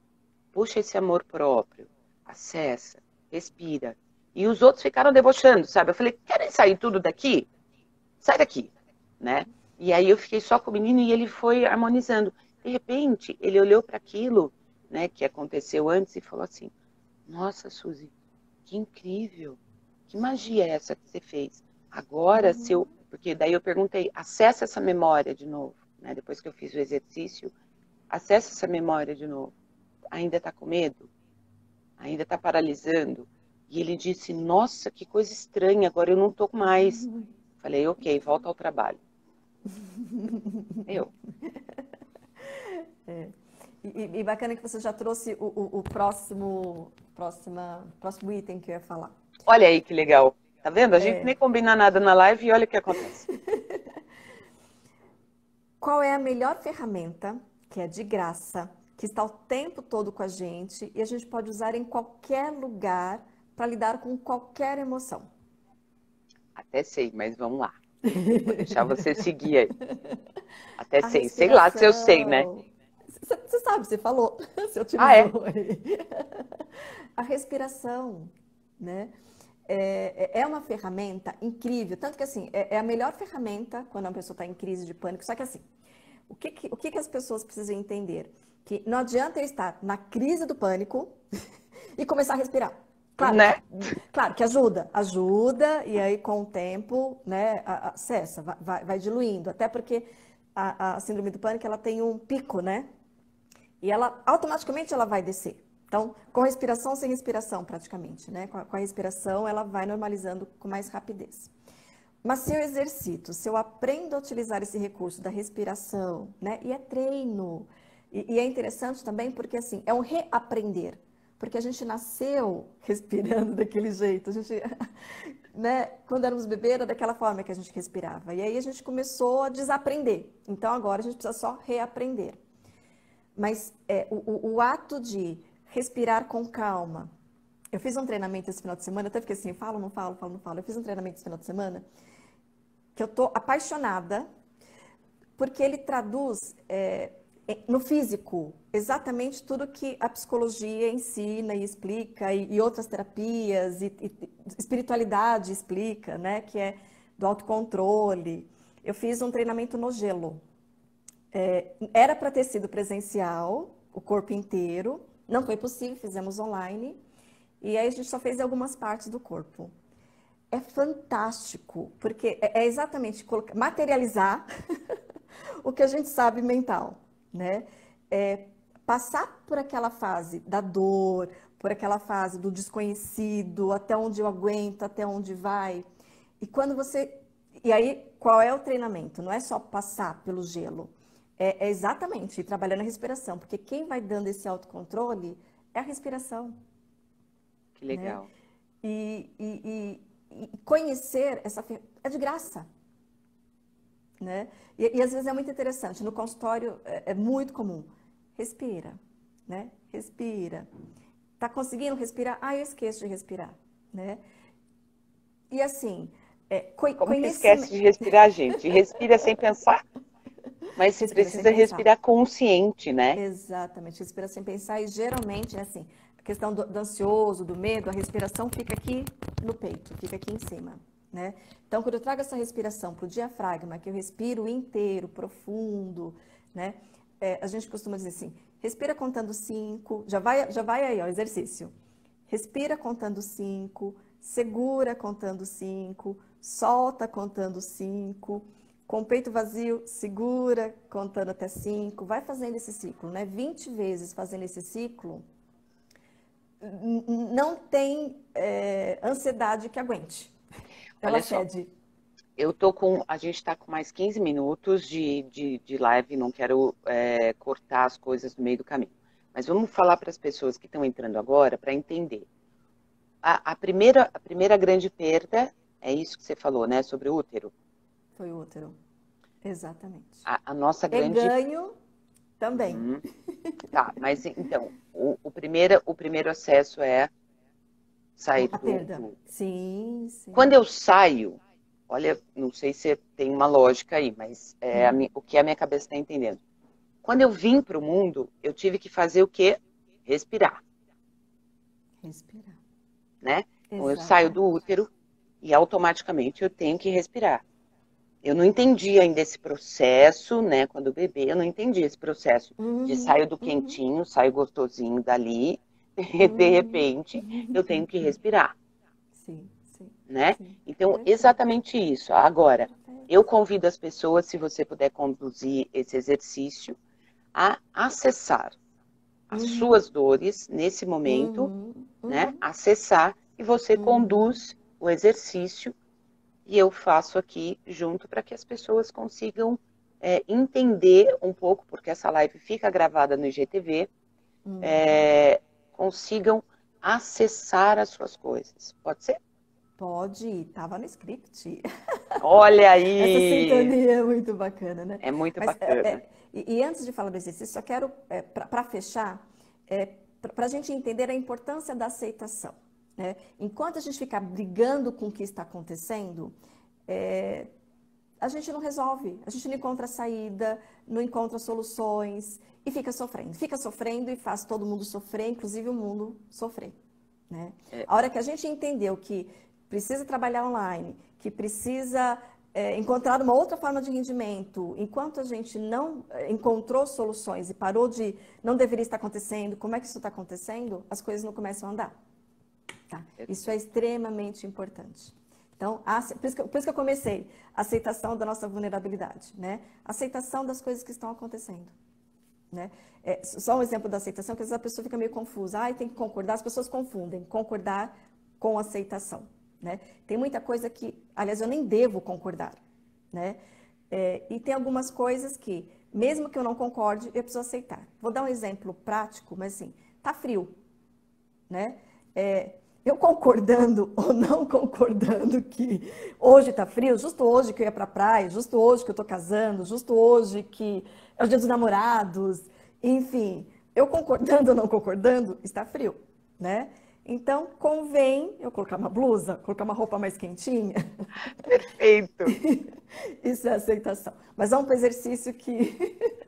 Puxa esse amor próprio, acessa, respira. E os outros ficaram debochando, sabe? Eu falei, querem sair tudo daqui? Sai daqui, né? E aí eu fiquei só com o menino e ele foi harmonizando. De repente, ele olhou para aquilo, né, que aconteceu antes e falou assim, nossa, Suzy, que incrível. Que magia é essa que você fez? Agora, se eu... Porque daí eu perguntei, acessa essa memória de novo, né? Depois que eu fiz o exercício, acessa essa memória de novo. Ainda está com medo? Ainda está paralisando? E ele disse, nossa, que coisa estranha, agora eu não estou mais. Falei, ok, volta ao trabalho. Eu. E bacana que você já trouxe o próximo item que eu ia falar. Olha aí que legal. Tá vendo? A gente nem combina nada na live e olha o que acontece. Qual é a melhor ferramenta, que é de graça, que está o tempo todo com a gente e a gente pode usar em qualquer lugar para lidar com qualquer emoção? Até sei, mas vamos lá. Vou deixar você seguir aí. Até A sei. Sei lá se eu sei, né? respiração. Você sabe, você falou, você Ah, é? utilizou aí. A respiração, né? É uma ferramenta incrível, tanto que assim, é a melhor ferramenta quando uma pessoa está em crise de pânico, só que assim, o que as pessoas precisam entender? Que não adianta eu estar na crise do pânico e começar a respirar. Né? Claro que ajuda, e aí com o tempo, né, cessa, vai diluindo, até porque a síndrome do pânico, ela tem um pico, né, e ela, automaticamente ela vai descer. Então, com respiração, sem respiração, praticamente, né, com a respiração, ela vai normalizando com mais rapidez. Mas se eu exercito, se eu aprendo a utilizar esse recurso da respiração, né, e é treino, e é interessante também porque, assim, é um reaprender. Porque a gente nasceu respirando daquele jeito. A gente, né, quando éramos bebês, era daquela forma que a gente respirava. E aí a gente começou a desaprender. Então agora a gente precisa só reaprender. Mas o ato de respirar com calma. Eu fiz um treinamento esse final de semana, até fiquei assim, falo, não falo, falo, não falo. Eu fiz um treinamento esse final de semana que eu tô apaixonada, porque ele traduz no físico exatamente tudo que a psicologia ensina e explica, e outras terapias, e espiritualidade explica, né? Que é do autocontrole. Eu fiz um treinamento no gelo. Era para ter sido presencial, o corpo inteiro. Não foi possível, fizemos online. E aí a gente só fez algumas partes do corpo. É fantástico, porque é exatamente materializar o que a gente sabe mental, né? Passar por aquela fase da dor, por aquela fase do desconhecido, até onde eu aguento, até onde vai. E quando você... E aí, qual é o treinamento? Não é só passar pelo gelo. É exatamente ir trabalhando a respiração, porque quem vai dando esse autocontrole é a respiração. Que Né? legal. E conhecer essa é de graça, né? E às vezes é muito interessante. No consultório é muito comum. Respira, né? Respira. Tá conseguindo respirar? Ah, eu esqueço de respirar, né? E assim, Como que esquece de respirar, gente? Respira sem pensar. Mas você respira sem precisa pensar. respirar consciente, né? Exatamente, respira sem pensar e geralmente, assim, a questão do ansioso, do medo, a respiração fica aqui no peito, fica aqui em cima, né? Então, quando eu trago essa respiração para o diafragma, que eu respiro inteiro, profundo, né? A gente costuma dizer assim, respira contando 5, já vai aí, ó, exercício. Respira contando 5, segura contando 5, solta contando 5, com o peito vazio, segura contando até 5, vai fazendo esse ciclo, né? 20 vezes fazendo esse ciclo, não tem ansiedade que aguente. Ela Olha só, cede. a gente está com mais 15 minutos de live, não quero cortar as coisas no meio do caminho. Mas vamos falar para as pessoas que estão entrando agora para entender. A primeira grande perda é isso que você falou, né? Sobre o útero. Foi o útero. Exatamente. A nossa E grande. ganho também. Uhum. Tá, mas então, o primeiro acesso é sair A perda. Sim, sim. Quando eu saio, olha, não sei se tem uma lógica aí, mas o que a minha cabeça está entendendo. Quando eu vim para o mundo, eu tive que fazer o quê? Respirar, Respirar. né? Então eu saio do Exatamente. útero e automaticamente eu tenho que respirar. Eu não entendi ainda esse processo, né? Quando bebê, eu não entendi esse processo de Uhum, saio do uhum, quentinho, saio gostosinho dali, de uhum. repente eu tenho que respirar, Sim, sim, né? sim. Então, Perfeito, exatamente isso. Agora, eu perfeito. convido as pessoas, se você puder conduzir esse exercício, a acessar as Uhum, suas dores nesse momento, uhum, né? uhum, Acessar e você uhum, conduz o exercício e eu faço aqui junto para que as pessoas consigam entender um pouco, porque essa live fica gravada no IGTV, uhum. consigam acessar as suas coisas. Pode ser? Pode ir, estava no script. Olha Essa aí! sintonia é muito bacana, né? É muito Mas, bacana. e antes de falar do exercício, só quero, para fechar, para a gente entender a importância da aceitação, né? Enquanto a gente ficar brigando com o que está acontecendo, é, a gente não resolve, a gente não encontra saída, não encontra soluções e fica sofrendo. Fica sofrendo e faz todo mundo sofrer, inclusive o mundo sofrer, né? É, A hora que a gente entendeu que precisa trabalhar online, que precisa encontrar uma outra forma de rendimento, enquanto a gente não encontrou soluções e parou de não deveria estar acontecendo, como é que isso está acontecendo, as coisas não começam a andar. Tá? Isso é perfeito. extremamente importante. Então, por isso que eu comecei, aceitação da nossa vulnerabilidade, né? Aceitação das coisas que estão acontecendo, né? Só um exemplo da aceitação, que às vezes a pessoa fica meio confusa. Tem que concordar, as pessoas confundem concordar com aceitação, né? Tem muita coisa que, aliás, eu nem devo concordar, né? E tem algumas coisas que, mesmo que eu não concorde, eu preciso aceitar. Vou dar um exemplo prático, mas assim, tá frio, né? Eu concordando ou não concordando que hoje tá frio, justo hoje que eu ia pra praia, justo hoje que eu tô casando, justo hoje que é o dia dos namorados, enfim, eu concordando ou não concordando, está frio, né? Então, convém eu colocar uma blusa, colocar uma roupa mais quentinha. Perfeito. Isso é aceitação. Mas vamos para o exercício que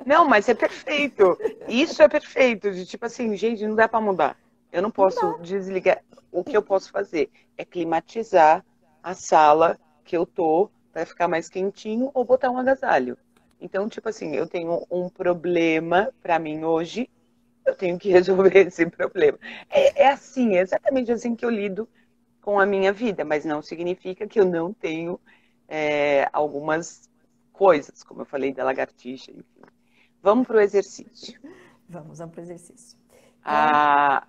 Não, mas é perfeito. Isso é perfeito. De tipo assim, gente, não dá para mudar. Eu não não posso dá. desligar. O que eu posso fazer é climatizar a sala que eu tô para ficar mais quentinho ou botar um agasalho. Então, tipo assim, eu tenho um problema para mim hoje, eu tenho que resolver esse problema. É assim, é exatamente assim que eu lido com a minha vida, mas não significa que eu não tenho algumas coisas, como eu falei da lagartixa, enfim. Vamos para o exercício. Vamos para o exercício. Então, A,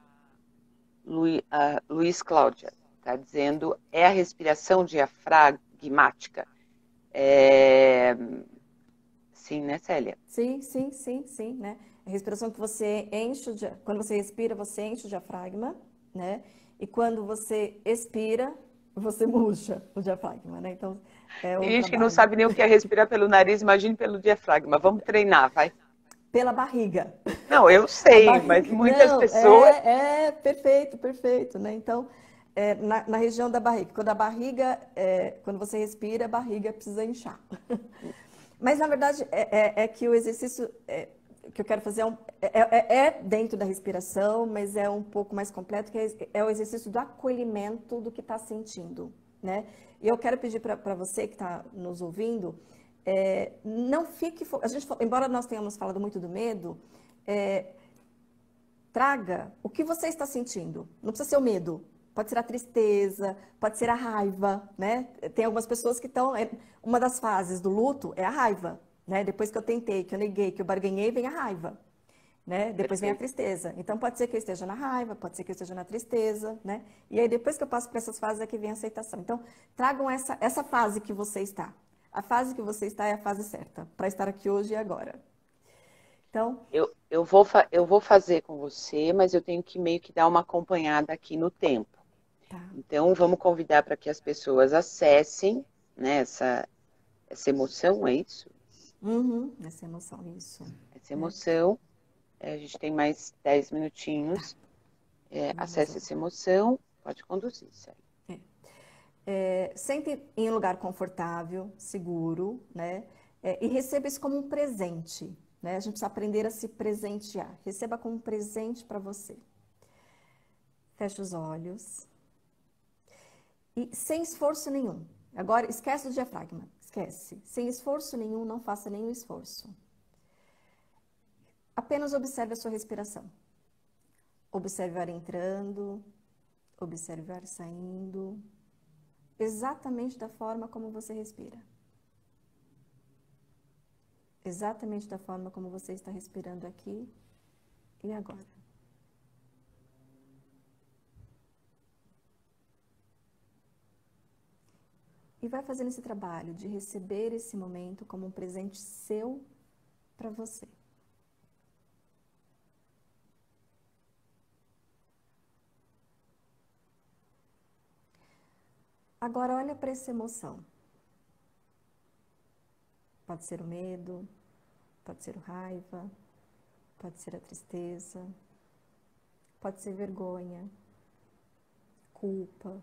a Luiz Cláudia está dizendo é a respiração diafragmática. É, sim, né, Célia? sim, sim, sim, sim, né? A respiração que você enche, quando você respira, você enche o diafragma, né? E quando você expira, você murcha o diafragma, né? Então, é Tem um gente que não trabalho sabe nem o que é respirar pelo nariz, imagine pelo diafragma. Vamos treinar, vai. pela barriga. Não, eu A sei, mas barriga, muitas não, pessoas. perfeito, perfeito, né? Então, na região da barriga. Quando a barriga, quando você respira, a barriga precisa inchar. Mas, na verdade, é que o exercício que eu quero fazer dentro da respiração, mas é um pouco mais completo, que é o exercício do acolhimento do que está sentindo, né? E eu quero pedir para você que está nos ouvindo, não fique... embora nós tenhamos falado muito do medo, traga o que você está sentindo. Não precisa ser o medo. Pode ser a tristeza, pode ser a raiva, né? Tem algumas pessoas que estão... uma das fases do luto é a raiva, né? Depois que eu tentei, que eu neguei, que eu barganhei, vem a raiva, né? Depois vem a tristeza. Então, pode ser que eu esteja na raiva, pode ser que eu esteja na tristeza, né? E aí, depois que eu passo por essas fases, é que vem a aceitação. Então, tragam essa fase que você está. A fase que você está é a fase certa, para estar aqui hoje e agora. Então... Eu vou fazer com você, mas eu tenho que meio que dar uma acompanhada aqui no tempo. Tá. Então, vamos convidar para que as pessoas acessem, né, essa emoção, é isso? Uhum, essa emoção, isso. Essa emoção. A gente tem mais 10 minutinhos. Acesse Vamos essa emoção. Pode conduzir, Célia. Sente em um lugar confortável, seguro, né? E receba isso como um presente, né? A gente precisa aprender a se presentear. Receba como um presente para você. Feche os olhos. E sem esforço nenhum. Agora, esquece o diafragma. Esquece. Sem esforço nenhum, não faça nenhum esforço. Apenas observe a sua respiração. Observe o ar entrando, observe o ar saindo. Exatamente da forma como você respira. Exatamente da forma como você está respirando aqui e agora. E vai fazendo esse trabalho de receber esse momento como um presente seu para você. Agora olha para essa emoção. Pode ser o medo, pode ser a raiva, pode ser a tristeza, pode ser vergonha, culpa.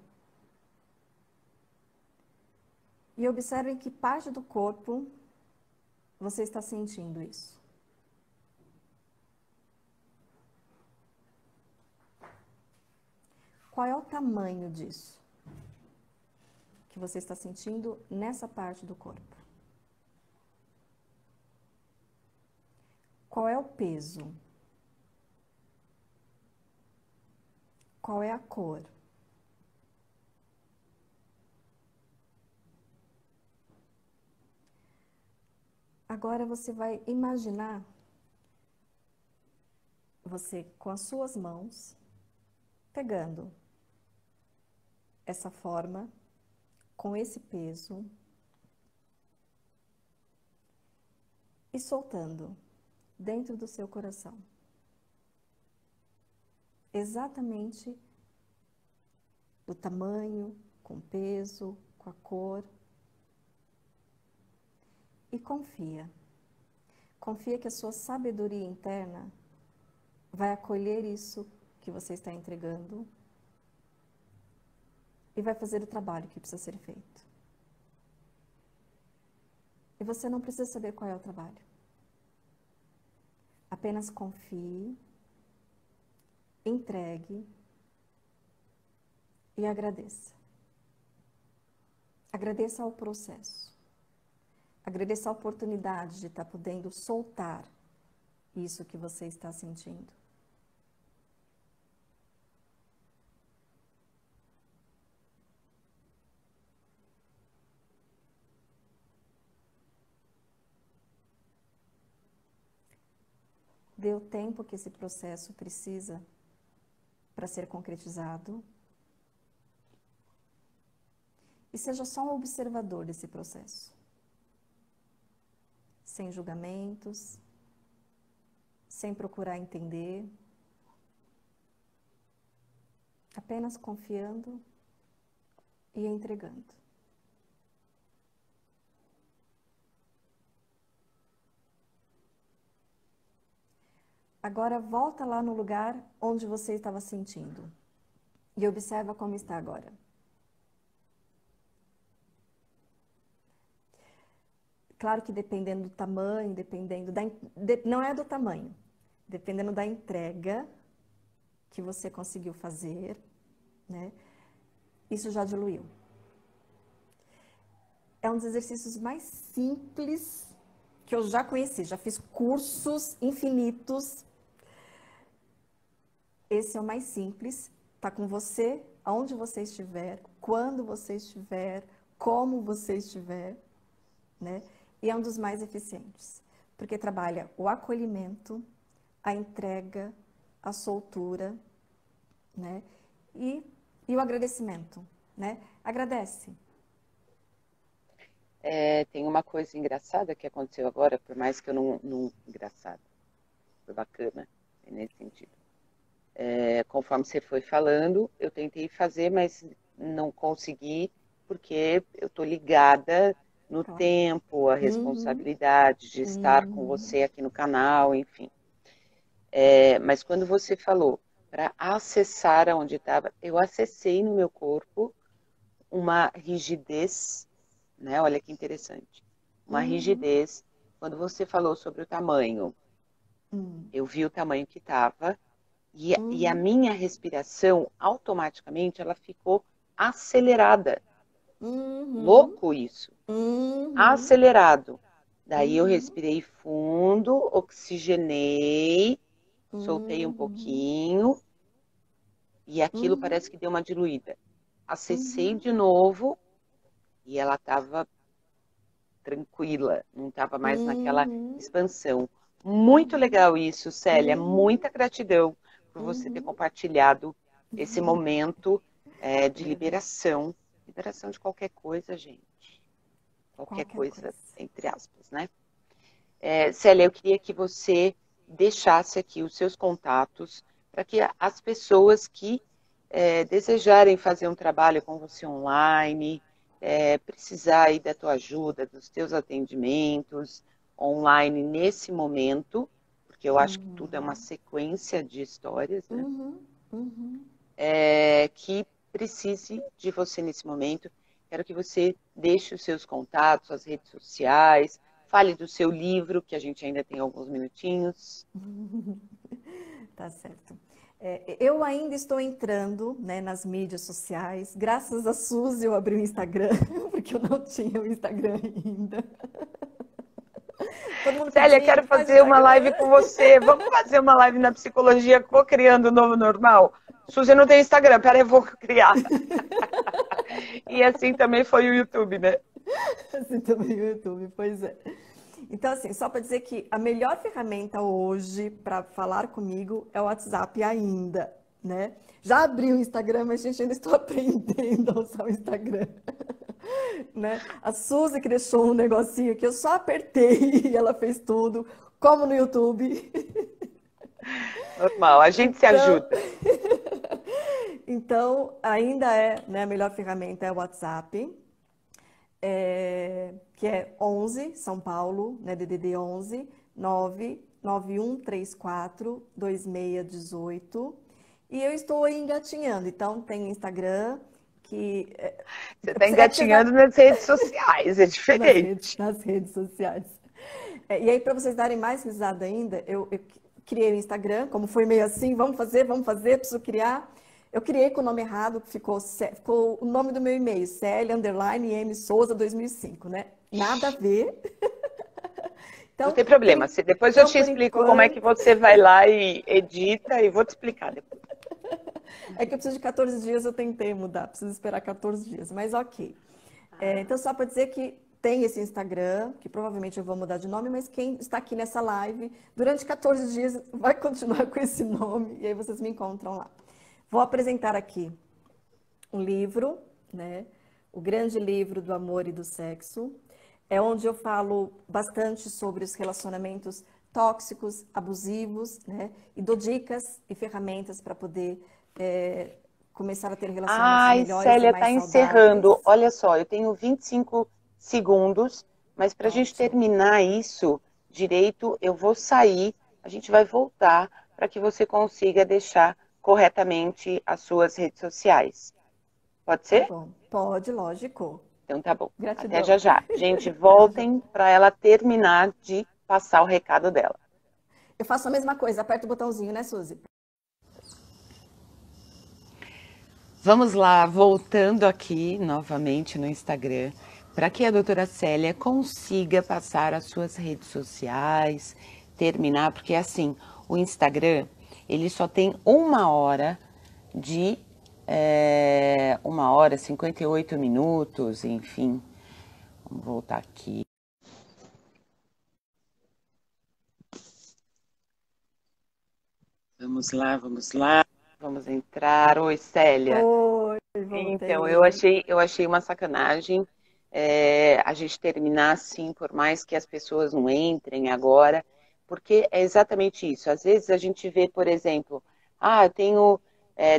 E observe em que parte do corpo você está sentindo isso. Qual é o tamanho disso que você está sentindo nessa parte do corpo? Qual é o peso? Qual é a cor? Agora você vai imaginar você com as suas mãos pegando essa forma com esse peso e soltando dentro do seu coração. Exatamente do tamanho, com o peso, com a cor. E confia. Confia que a sua sabedoria interna vai acolher isso que você está entregando e vai fazer o trabalho que precisa ser feito. E você não precisa saber qual é o trabalho. Apenas confie, entregue e agradeça. Agradeça ao processo. Agradeça a oportunidade de estar podendo soltar isso que você está sentindo. Dê o tempo que esse processo precisa para ser concretizado. E seja só um observador desse processo. Sem julgamentos, sem procurar entender. Apenas confiando e entregando. Agora volta lá no lugar onde você estava sentindo. E observa como está agora. Claro que dependendo do tamanho, não é do tamanho, dependendo da entrega que você conseguiu fazer, né? Isso já diluiu. É um dos exercícios mais simples que eu já conheci, já fiz cursos infinitos. Esse é o mais simples, tá com você, aonde você estiver, quando você estiver, como você estiver, né? E é um dos mais eficientes, porque trabalha o acolhimento, a entrega, a soltura, né? E o agradecimento, né? Agradece. Tem uma coisa engraçada que aconteceu agora, por mais que eu não engraçado, foi bacana, nesse sentido. Conforme você foi falando, eu tentei fazer, mas não consegui, porque eu estou ligada no Claro. tempo, a responsabilidade de estar com você aqui no canal, enfim. Mas quando você falou para acessar aonde estava, eu acessei no meu corpo uma rigidez, né? Olha que interessante. Uma rigidez. Quando você falou sobre o tamanho, eu vi o tamanho que estava e a minha respiração, automaticamente, ela ficou acelerada. Louco isso. Acelerado. Daí eu respirei fundo, oxigenei, soltei um pouquinho e aquilo parece que deu uma diluída. Acessei de novo e ela estava tranquila, não estava mais naquela expansão. Muito legal isso, Célia. Muita gratidão por você ter compartilhado esse momento de liberação. Liberação de qualquer coisa, gente. Qualquer coisa, entre aspas, né? Célia, eu queria que você deixasse aqui os seus contatos para que as pessoas que desejarem fazer um trabalho com você online, precisar aí da tua ajuda, dos teus atendimentos online nesse momento, porque eu acho que tudo é uma sequência de histórias, né? Que precise de você nesse momento. Quero que você deixe os seus contatos, as redes sociais, fale do seu livro, que a gente ainda tem alguns minutinhos. Tá certo. Eu ainda estou entrando, né, nas mídias sociais. Graças a Suzy eu abri o Instagram, porque eu não tinha o Instagram ainda. Todo mundo Célia, pedindo, quero faz fazer uma Instagram. live com você. Vamos fazer uma live na psicologia co-criando o novo normal? Suzy não tem Instagram, peraí, eu vou criar. E assim também foi o YouTube, né? Assim também o YouTube, pois é. Então, assim, só para dizer que a melhor ferramenta hoje para falar comigo é o WhatsApp ainda, né? Já abri o Instagram, mas, gente, ainda estou aprendendo a usar o Instagram. Né? A Suzy que deixou um negocinho aqui, eu só apertei e ela fez tudo, como no YouTube. Normal, a gente se ajuda. Então, ainda né, a melhor ferramenta é o WhatsApp, que é 11, São Paulo, né, DDD 11 99134 2618. E eu estou aí engatinhando, então tem Instagram, que... Você está engatinhando nas redes sociais, é diferente. Nas redes sociais. E aí, para vocês darem mais risada ainda, eu criei o Instagram, como foi meio assim, vamos fazer, preciso criar. Eu criei com o nome errado, ficou o nome do meu e-mail, Celia_M_Souza 2005, né? Nada a ver. Então, não tem problema, depois eu te explico como é que você vai lá e edita e vou te explicar depois. É que eu preciso de 14 dias, eu tentei mudar, preciso esperar 14 dias, mas ok. Então, só para dizer que tem esse Instagram, que provavelmente eu vou mudar de nome, mas quem está aqui nessa live, durante 14 dias vai continuar com esse nome, e aí vocês me encontram lá. Vou apresentar aqui um livro, né? O Grande Livro do Amor e do Sexo, é onde eu falo bastante sobre os relacionamentos tóxicos, abusivos, né? E dou dicas e ferramentas para poder começar a ter relacionamentos melhores Célia, e mais está saudáveis. encerrando. Olha só, eu tenho 25 segundos, mas para a gente terminar isso direito, eu vou sair, a gente vai voltar para que você consiga deixar corretamente as suas redes sociais. Pode Tá ser? bom. Pode, lógico. Então tá bom. Até Gratidão. já já. Gente, Até já já. voltem para ela terminar de passar o recado dela. Eu faço a mesma coisa, aperta o botãozinho, né, Suzy? Vamos lá, voltando aqui novamente no Instagram, para que a doutora Célia consiga passar as suas redes sociais, terminar, porque assim, o Instagram, ele só tem 1 hora de 1 hora, 58 minutos, enfim. Vamos voltar aqui. Vamos lá, vamos lá. Vamos entrar. Oi, Célia. Oi, Então, voltei. eu achei uma sacanagem a gente terminar assim, por mais que as pessoas não entrem agora, porque é exatamente isso. Às vezes a gente vê, por exemplo, eu tenho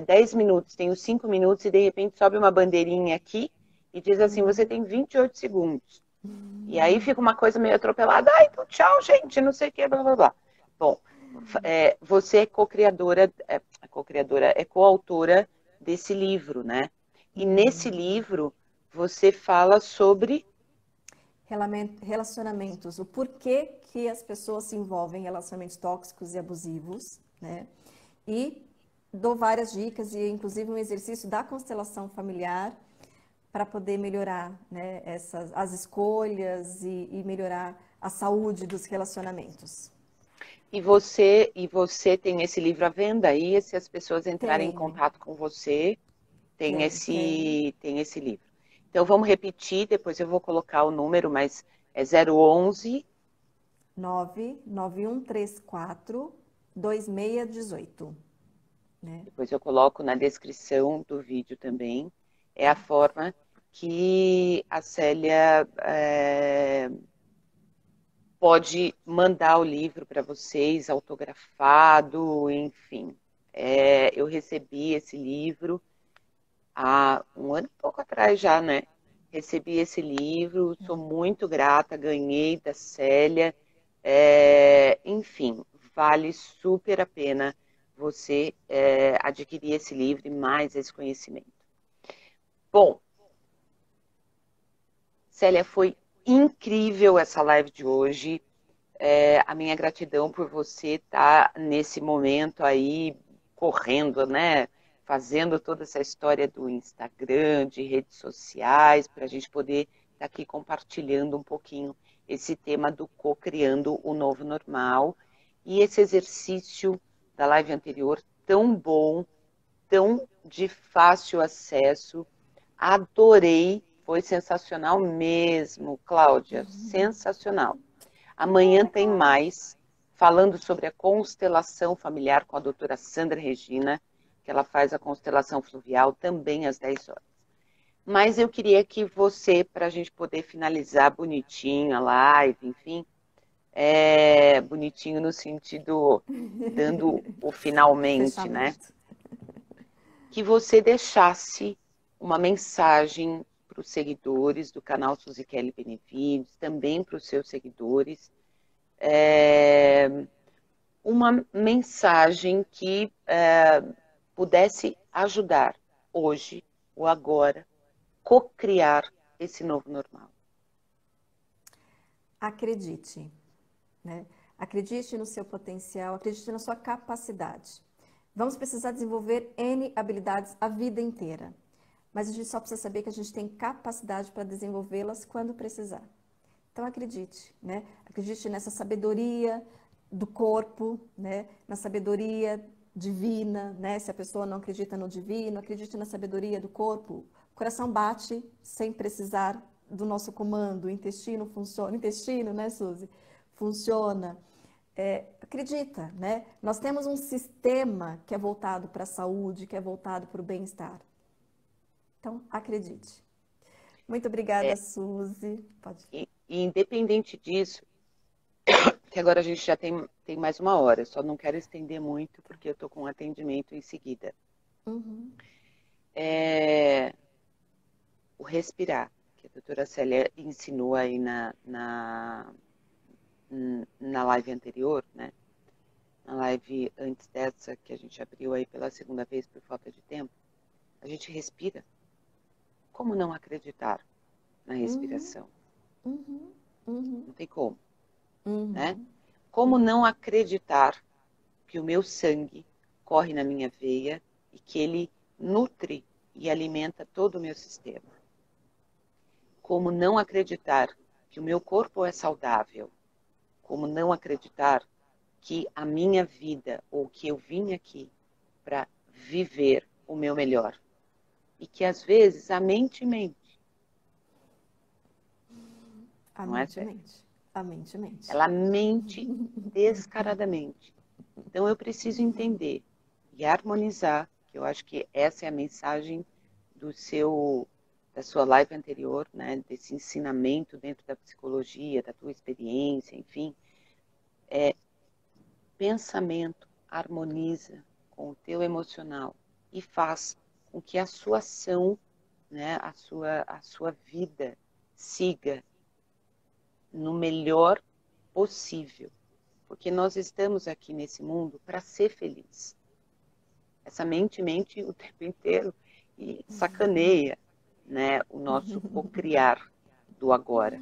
10 minutos, tenho 5 minutos e de repente sobe uma bandeirinha aqui e diz assim, você tem 28 segundos. E aí fica uma coisa meio atropelada, então tchau, gente, não sei o que, blá, blá, blá. Bom, você é é coautora desse livro, né? E nesse livro você fala sobre Relacionamentos, o porquê que as pessoas se envolvem em relacionamentos tóxicos e abusivos, né? E dou várias dicas e inclusive um exercício da constelação familiar para poder melhorar, né, as escolhas e melhorar a saúde dos relacionamentos. e você tem esse livro à venda aí, se as pessoas entrarem em Tenho, contato com você, tem. tem esse livro. Então vamos repetir, depois eu vou colocar o número, mas é 011 99134 2618, né? depois eu coloco na descrição do vídeo também. É a forma que a Célia pode mandar o livro para vocês, autografado, enfim. Eu recebi esse livro há 1 ano e pouco atrás já, né? Recebi esse livro, sou muito grata, ganhei da Célia. Enfim, vale super a pena você adquirir esse livro e mais esse conhecimento. Bom, Célia, foi incrível essa live de hoje. A minha gratidão por você estar nesse momento aí correndo, né? Fazendo toda essa história do Instagram, de redes sociais, para a gente poder estar aqui compartilhando um pouquinho esse tema do co-criando o novo normal e esse exercício da live anterior tão bom, tão de fácil acesso. Adorei, foi sensacional mesmo, Cláudia, sensacional. Amanhã tem Legal. mais, falando sobre a constelação familiar com a doutora Sandra Regina, que ela faz a constelação fluvial também às 10 horas. Mas eu queria que você, para a gente poder finalizar bonitinho a live, enfim, bonitinho no sentido, dando o finalmente, né? Fechamento. Que você deixasse uma mensagem para os seguidores do canal Suzy Kelly Benevides, também para os seus seguidores, uma mensagem que pudesse ajudar hoje ou agora, co-criar esse novo normal. Acredite, né? Acredite no seu potencial, acredite na sua capacidade. Vamos precisar desenvolver N habilidades a vida inteira, mas a gente só precisa saber que a gente tem capacidade para desenvolvê-las quando precisar. Então acredite, né? Acredite nessa sabedoria do corpo, né? Na sabedoria divina, né? Se a pessoa não acredita no divino, acredite na sabedoria do corpo. O coração bate sem precisar do nosso comando, o intestino funciona, o intestino, né, Suzy? Funciona. Acredita, né? Nós temos um sistema que é voltado para a saúde, que é voltado para o bem-estar. Então, acredite. Muito obrigada, Suzy. Pode. E independente disso, que agora a gente já tem mais 1 hora, só não quero estender muito porque eu estou com um atendimento em seguida. Uhum. O respirar, que a doutora Célia ensinou aí na live anterior, né? na live antes dessa, que a gente abriu aí pela segunda vez por falta de tempo, a gente respira. Como não acreditar na respiração? Uhum. Uhum. Não tem como, né? Uhum. Como não acreditar que o meu sangue corre na minha veia e que ele nutre e alimenta todo o meu sistema? Como não acreditar que o meu corpo é saudável? Como não acreditar que a minha vida, ou que eu vim aqui para viver o meu melhor? E que às vezes a mente mente, A não é, mente Célia? mente. A mente mente. Ela mente descaradamente. Então eu preciso entender e harmonizar, que eu acho que essa é a mensagem da sua live anterior, né, desse ensinamento dentro da psicologia, da tua experiência, enfim, pensamento harmoniza com o teu emocional e faz com que a sua ação, né, a sua vida siga no melhor possível. Porque nós estamos aqui nesse mundo para ser feliz. Essa mente mente o tempo inteiro e sacaneia, né, o nosso cocriar do agora.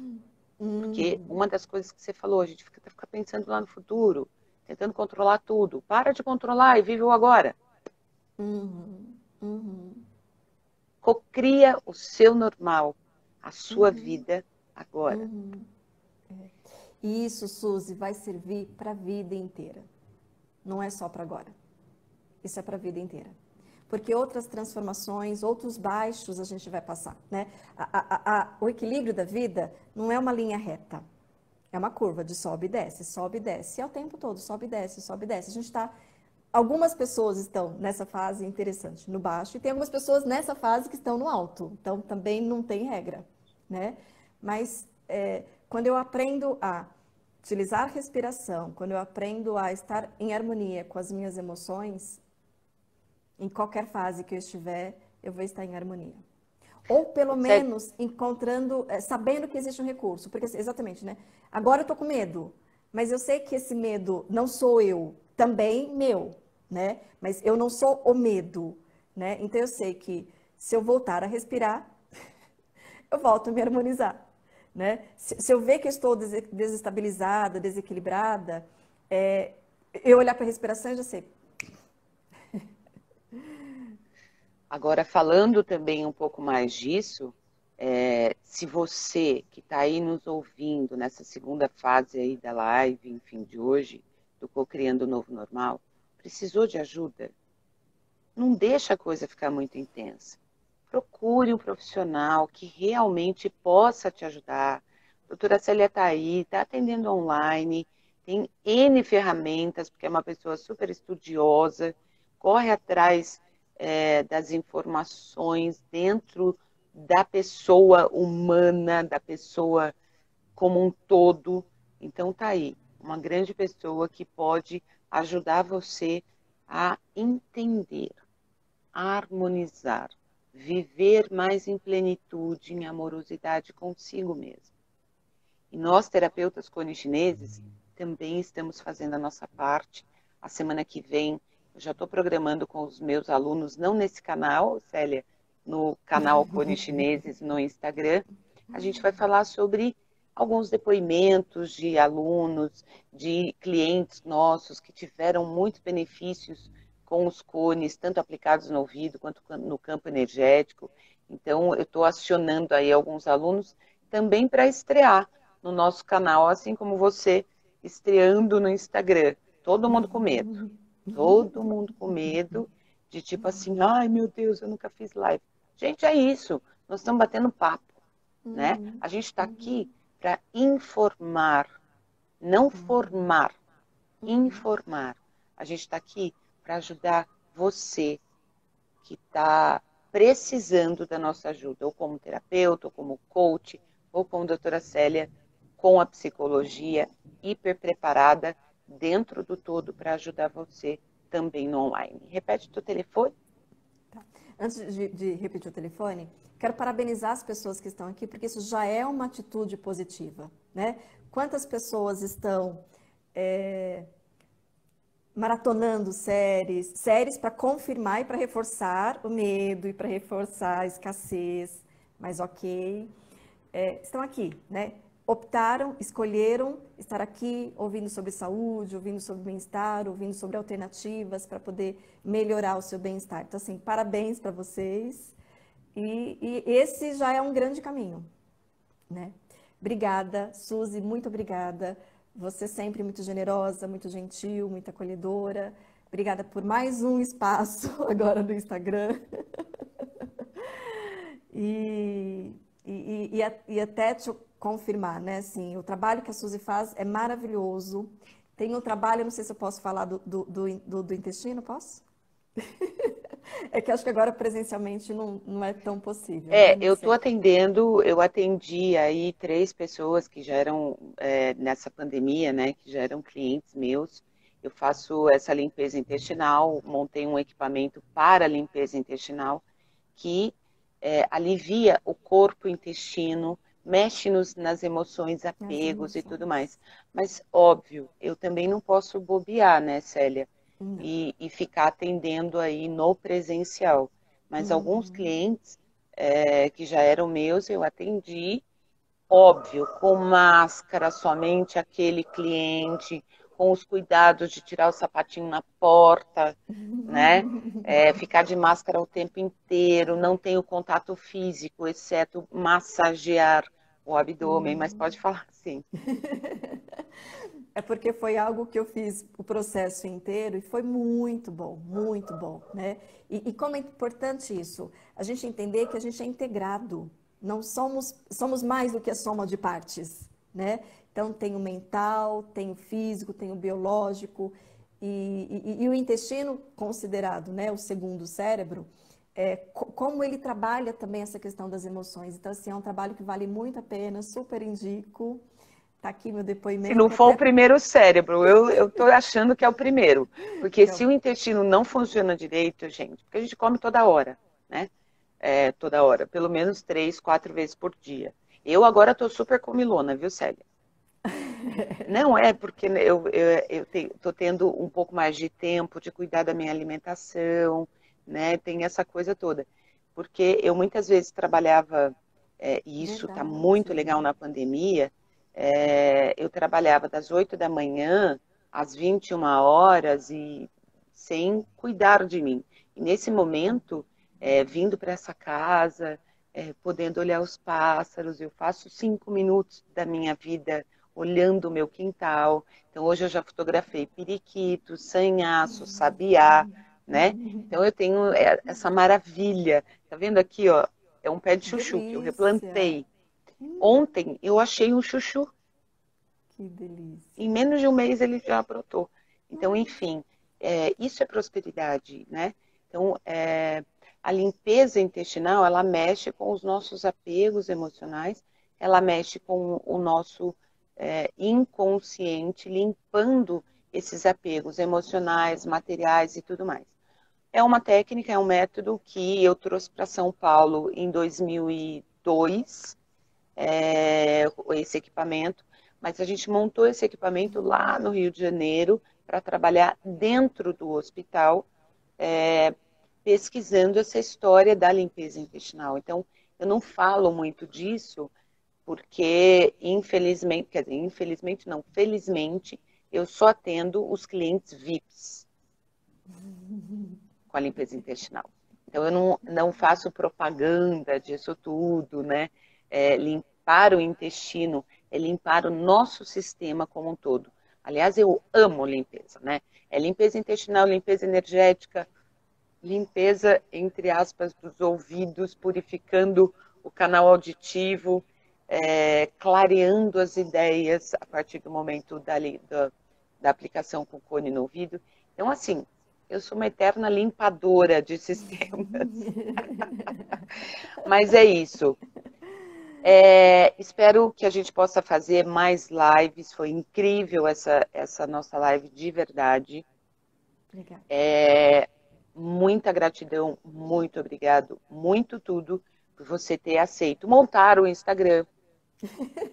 Porque uma das coisas que você falou, a gente fica pensando lá no futuro, tentando controlar tudo. Para de controlar e vive o agora. Uhum. Uhum. Cocria o seu normal, a sua Uhum. vida agora. Uhum. E isso, Suzy, vai servir para a vida inteira. Não é só para agora. Isso é para a vida inteira. Porque outras transformações, outros baixos a gente vai passar, né? O equilíbrio da vida não é uma linha reta. É uma curva de sobe e desce, sobe e desce. E é o tempo todo, sobe e desce, sobe e desce. A gente está... Algumas pessoas estão nessa fase interessante, no baixo, e tem algumas pessoas nessa fase que estão no alto. Então, também não tem regra, né? Mas quando eu aprendo a utilizar a respiração, quando eu aprendo a estar em harmonia com as minhas emoções, em qualquer fase que eu estiver, eu vou estar em harmonia. Ou pelo menos encontrando, sabendo que existe um recurso. Porque, exatamente, né? Agora eu tô com medo, mas eu sei que esse medo não sou eu, também meu, né? Mas eu não sou o medo, né? Então eu sei que se eu voltar a respirar, eu volto a me harmonizar, né? Se eu ver que eu estou desestabilizada, desequilibrada, eu olhar para a respiração e já sei. Agora, falando também um pouco mais disso, se você que está aí nos ouvindo nessa segunda fase aí da live, enfim, de hoje, do Cocriando o Novo Normal, precisou de ajuda, não deixa a coisa ficar muito intensa. Procure um profissional que realmente possa te ajudar. A doutora Célia está aí, está atendendo online, tem N ferramentas, porque é uma pessoa super estudiosa, corre atrás das informações dentro da pessoa humana, da pessoa como um todo. Então tá aí, uma grande pessoa que pode ajudar você a entender, a harmonizar, viver mais em plenitude, em amorosidade consigo mesmo. E nós, terapeutas cone-chineses, também estamos fazendo a nossa parte. A semana que vem, eu já estou programando com os meus alunos, não nesse canal, Célia, no canal Cone-Chineses no Instagram, a gente vai falar sobre alguns depoimentos de alunos, de clientes nossos que tiveram muitos benefícios com os cones, tanto aplicados no ouvido quanto no campo energético. Então, eu estou acionando aí alguns alunos também para estrear no nosso canal, assim como você estreando no Instagram. Todo mundo com medo. Todo mundo com medo de tipo assim, ai meu Deus, eu nunca fiz live. Gente, é isso. Nós estamos batendo papo, né? A gente está aqui para informar, não formar, informar. A gente está aqui para ajudar você que está precisando da nossa ajuda, ou como terapeuta, ou como coach, ou como a doutora Célia, com a psicologia hiper preparada dentro do todo para ajudar você também no online. Repete o teu telefone. Tá. Antes de repetir o telefone, quero parabenizar as pessoas que estão aqui, porque isso já é uma atitude positiva, né? Quantas pessoas estão maratonando séries para confirmar e para reforçar o medo e para reforçar a escassez, mas ok, estão aqui, né? Optaram, escolheram estar aqui, ouvindo sobre saúde, ouvindo sobre bem-estar, ouvindo sobre alternativas para poder melhorar o seu bem-estar. Então, assim, parabéns para vocês. E esse já é um grande caminho, né? Obrigada, Suzy, muito obrigada. Você sempre muito generosa, muito gentil, muito acolhedora. Obrigada por mais um espaço agora no Instagram. E, e até te confirmar, né? Assim, o trabalho que a Suzy faz é maravilhoso. Tem um trabalho, não sei se eu posso falar do intestino, posso? É que acho que agora presencialmente não é tão possível, né? Não Eu estou sei. atendendo, eu atendi aí 3 pessoas que já eram, nessa pandemia, né, que já eram clientes meus. Eu faço essa limpeza intestinal, montei um equipamento para limpeza intestinal que alivia o corpo, o intestino, mexe nas emoções, As apegos e tudo emoções. mais. Mas, óbvio, eu também não posso bobear, né, Célia? Não. E ficar atendendo aí no presencial. Mas alguns Uhum. clientes que já eram meus, eu atendi, óbvio, com máscara, somente aquele cliente, com os cuidados de tirar o sapatinho na porta, né? Ficar de máscara o tempo inteiro, não tem o contato físico, exceto massagear o abdômen, mas pode falar assim. É porque foi algo que eu fiz o processo inteiro e foi muito bom, né? E como é importante isso, a gente entender que a gente é integrado, não somos mais do que a soma de partes, né? Então tem o mental, tem o físico, tem o biológico e o intestino considerado, né, o segundo cérebro, como ele trabalha também essa questão das emoções. Então assim, é um trabalho que vale muito a pena, super indico. Tá aqui meu Se não depoimento, for o até primeiro cérebro, eu estou achando que é o primeiro. Porque que é se o intestino não funciona direito, gente, porque a gente come toda hora, né? Toda hora, pelo menos 3, 4 vezes por dia. Eu agora estou super comilona, viu, Célia? Não é porque eu estou tendo um pouco mais de tempo de cuidar da minha alimentação, né? Tem essa coisa toda. Porque eu muitas vezes trabalhava, e isso está muito legal verdade. na pandemia, eu trabalhava das 8 da manhã às 21 horas e sem cuidar de mim. E nesse momento, vindo para essa casa, podendo olhar os pássaros, eu faço 5 minutos da minha vida olhando o meu quintal. Então, hoje eu já fotografei periquito, sanhaço, sabiá, né? Então, eu tenho essa maravilha. Tá vendo aqui, ó? É um pé de Que chuchu que eu delícia! replantei. Ontem eu achei um chuchu. Que delícia! Em menos de um mês ele já brotou. Então, enfim, isso é prosperidade, né? Então, a limpeza intestinal, ela mexe com os nossos apegos emocionais, ela mexe com o nosso inconsciente, limpando esses apegos emocionais, materiais e tudo mais. É uma técnica, é um método que eu trouxe para São Paulo em 2002, esse equipamento, mas a gente montou esse equipamento lá no Rio de Janeiro para trabalhar dentro do hospital, pesquisando essa história da limpeza intestinal. Então, eu não falo muito disso, porque infelizmente, quer dizer, infelizmente não, felizmente, eu só atendo os clientes VIPs com a limpeza intestinal. Então, eu não faço propaganda disso tudo, né? Limpar o intestino é limpar o nosso sistema como um todo. Aliás, eu amo limpeza, né? É limpeza intestinal, limpeza energética, limpeza, entre aspas, dos ouvidos, purificando o canal auditivo, clareando as ideias a partir do momento da aplicação com o cone no ouvido. Então, assim, eu sou uma eterna limpadora de sistemas. Mas é isso. Espero que a gente possa fazer mais lives. Foi incrível essa nossa live de verdade. Obrigada. Muita gratidão, muito obrigado, muito tudo por você ter aceito montar o Instagram,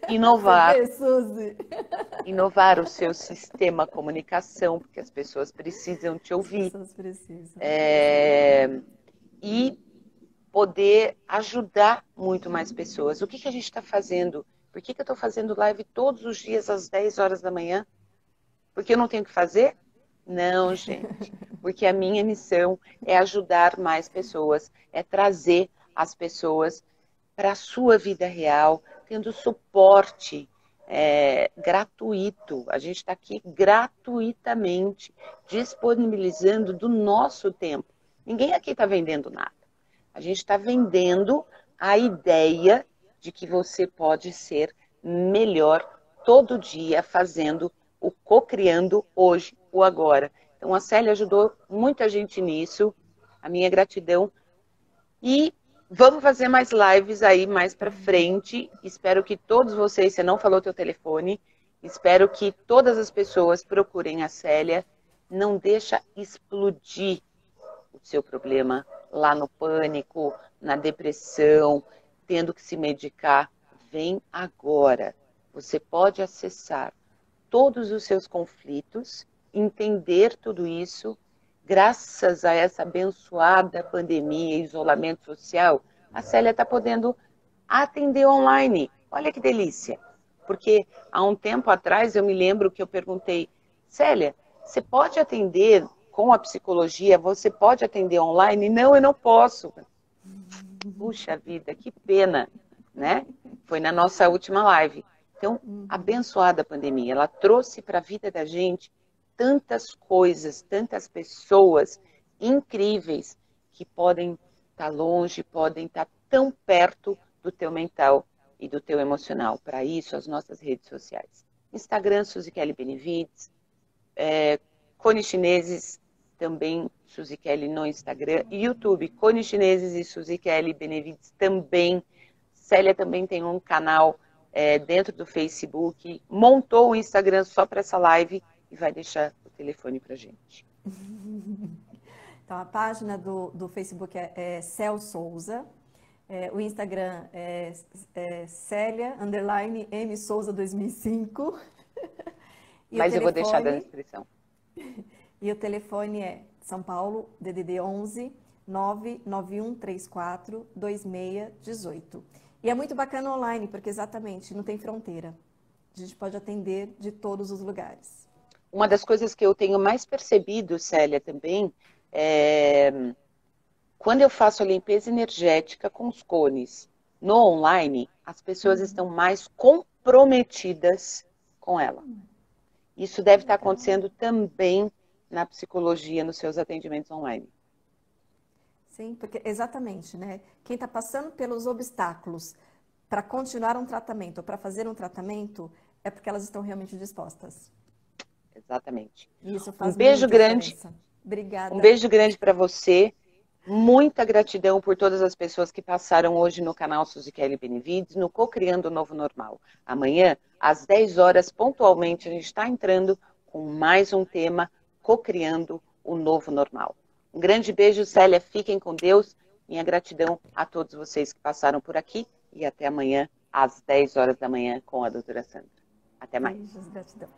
inovar, Você vê, Suzy? inovar o seu sistema de comunicação, porque as pessoas precisam te As ouvir, pessoas precisam. e poder ajudar muito mais pessoas. O que que a gente está fazendo? Por que que eu estou fazendo live todos os dias às 10 horas da manhã? Porque eu não tenho o que fazer? Não, gente. Porque a minha missão é ajudar mais pessoas, é trazer as pessoas para a sua vida real, tendo suporte gratuito. A gente está aqui gratuitamente, disponibilizando do nosso tempo. Ninguém aqui está vendendo nada. A gente está vendendo a ideia de que você pode ser melhor todo dia fazendo o co-criando hoje, o agora. Então a Célia ajudou muita gente nisso, a minha gratidão. E vamos fazer mais lives aí mais para frente. Espero que todos vocês, você não falou teu telefone, espero que todas as pessoas procurem a Célia. Não deixa explodir o seu problema lá no pânico, na depressão, tendo que se medicar. Vem agora. Você pode acessar todos os seus conflitos, entender tudo isso. Graças a essa abençoada pandemia, isolamento social, a Célia está podendo atender online. Olha que delícia. Porque há um tempo atrás eu me lembro que eu perguntei, Célia, você pode atender com a psicologia? Você pode atender online? Não, eu não posso. Puxa vida, que pena, né? Foi na nossa última live. Então, abençoada a pandemia, ela trouxe para a vida da gente tantas coisas, tantas pessoas incríveis que podem estar longe, podem estar tão perto do teu mental e do teu emocional. Para isso, as nossas redes sociais. Instagram, Suzy Kelly Benevides, Cone Chineses, também Suzy Kelly no Instagram, YouTube, Cone Chineses e Suzy Kelly Benevides também. Célia também tem um canal dentro do Facebook, montou o Instagram só para essa live e vai deixar o telefone para gente. Então, a página do Facebook é Cel Souza, o Instagram é Célia_M Souza 2005. Mas eu vou deixar na descrição. E o telefone é São Paulo, DDD 11 99134 2618. E é muito bacana online, porque exatamente não tem fronteira. A gente pode atender de todos os lugares. Uma das coisas que eu tenho mais percebido, Célia, também, quando eu faço a limpeza energética com os cones no online, as pessoas estão mais comprometidas com ela. Isso deve estar acontecendo também na psicologia, nos seus atendimentos online. Sim, porque exatamente, né? Quem está passando pelos obstáculos para continuar um tratamento ou para fazer um tratamento é porque elas estão realmente dispostas. Exatamente. E isso faz um beijo muita grande. diferença. Obrigada. Um beijo grande para você. Muita gratidão por todas as pessoas que passaram hoje no canal Suzy Kelly Benevides, no Co-Criando o Novo Normal. Amanhã, às 10 horas, pontualmente, a gente está entrando com mais um tema, Co-Criando o Novo Normal. Um grande beijo, Célia. Fiquem com Deus. Minha gratidão a todos vocês que passaram por aqui. E até amanhã, às 10 horas da manhã, com a doutora Sandra. Até mais. Beijos, gratidão.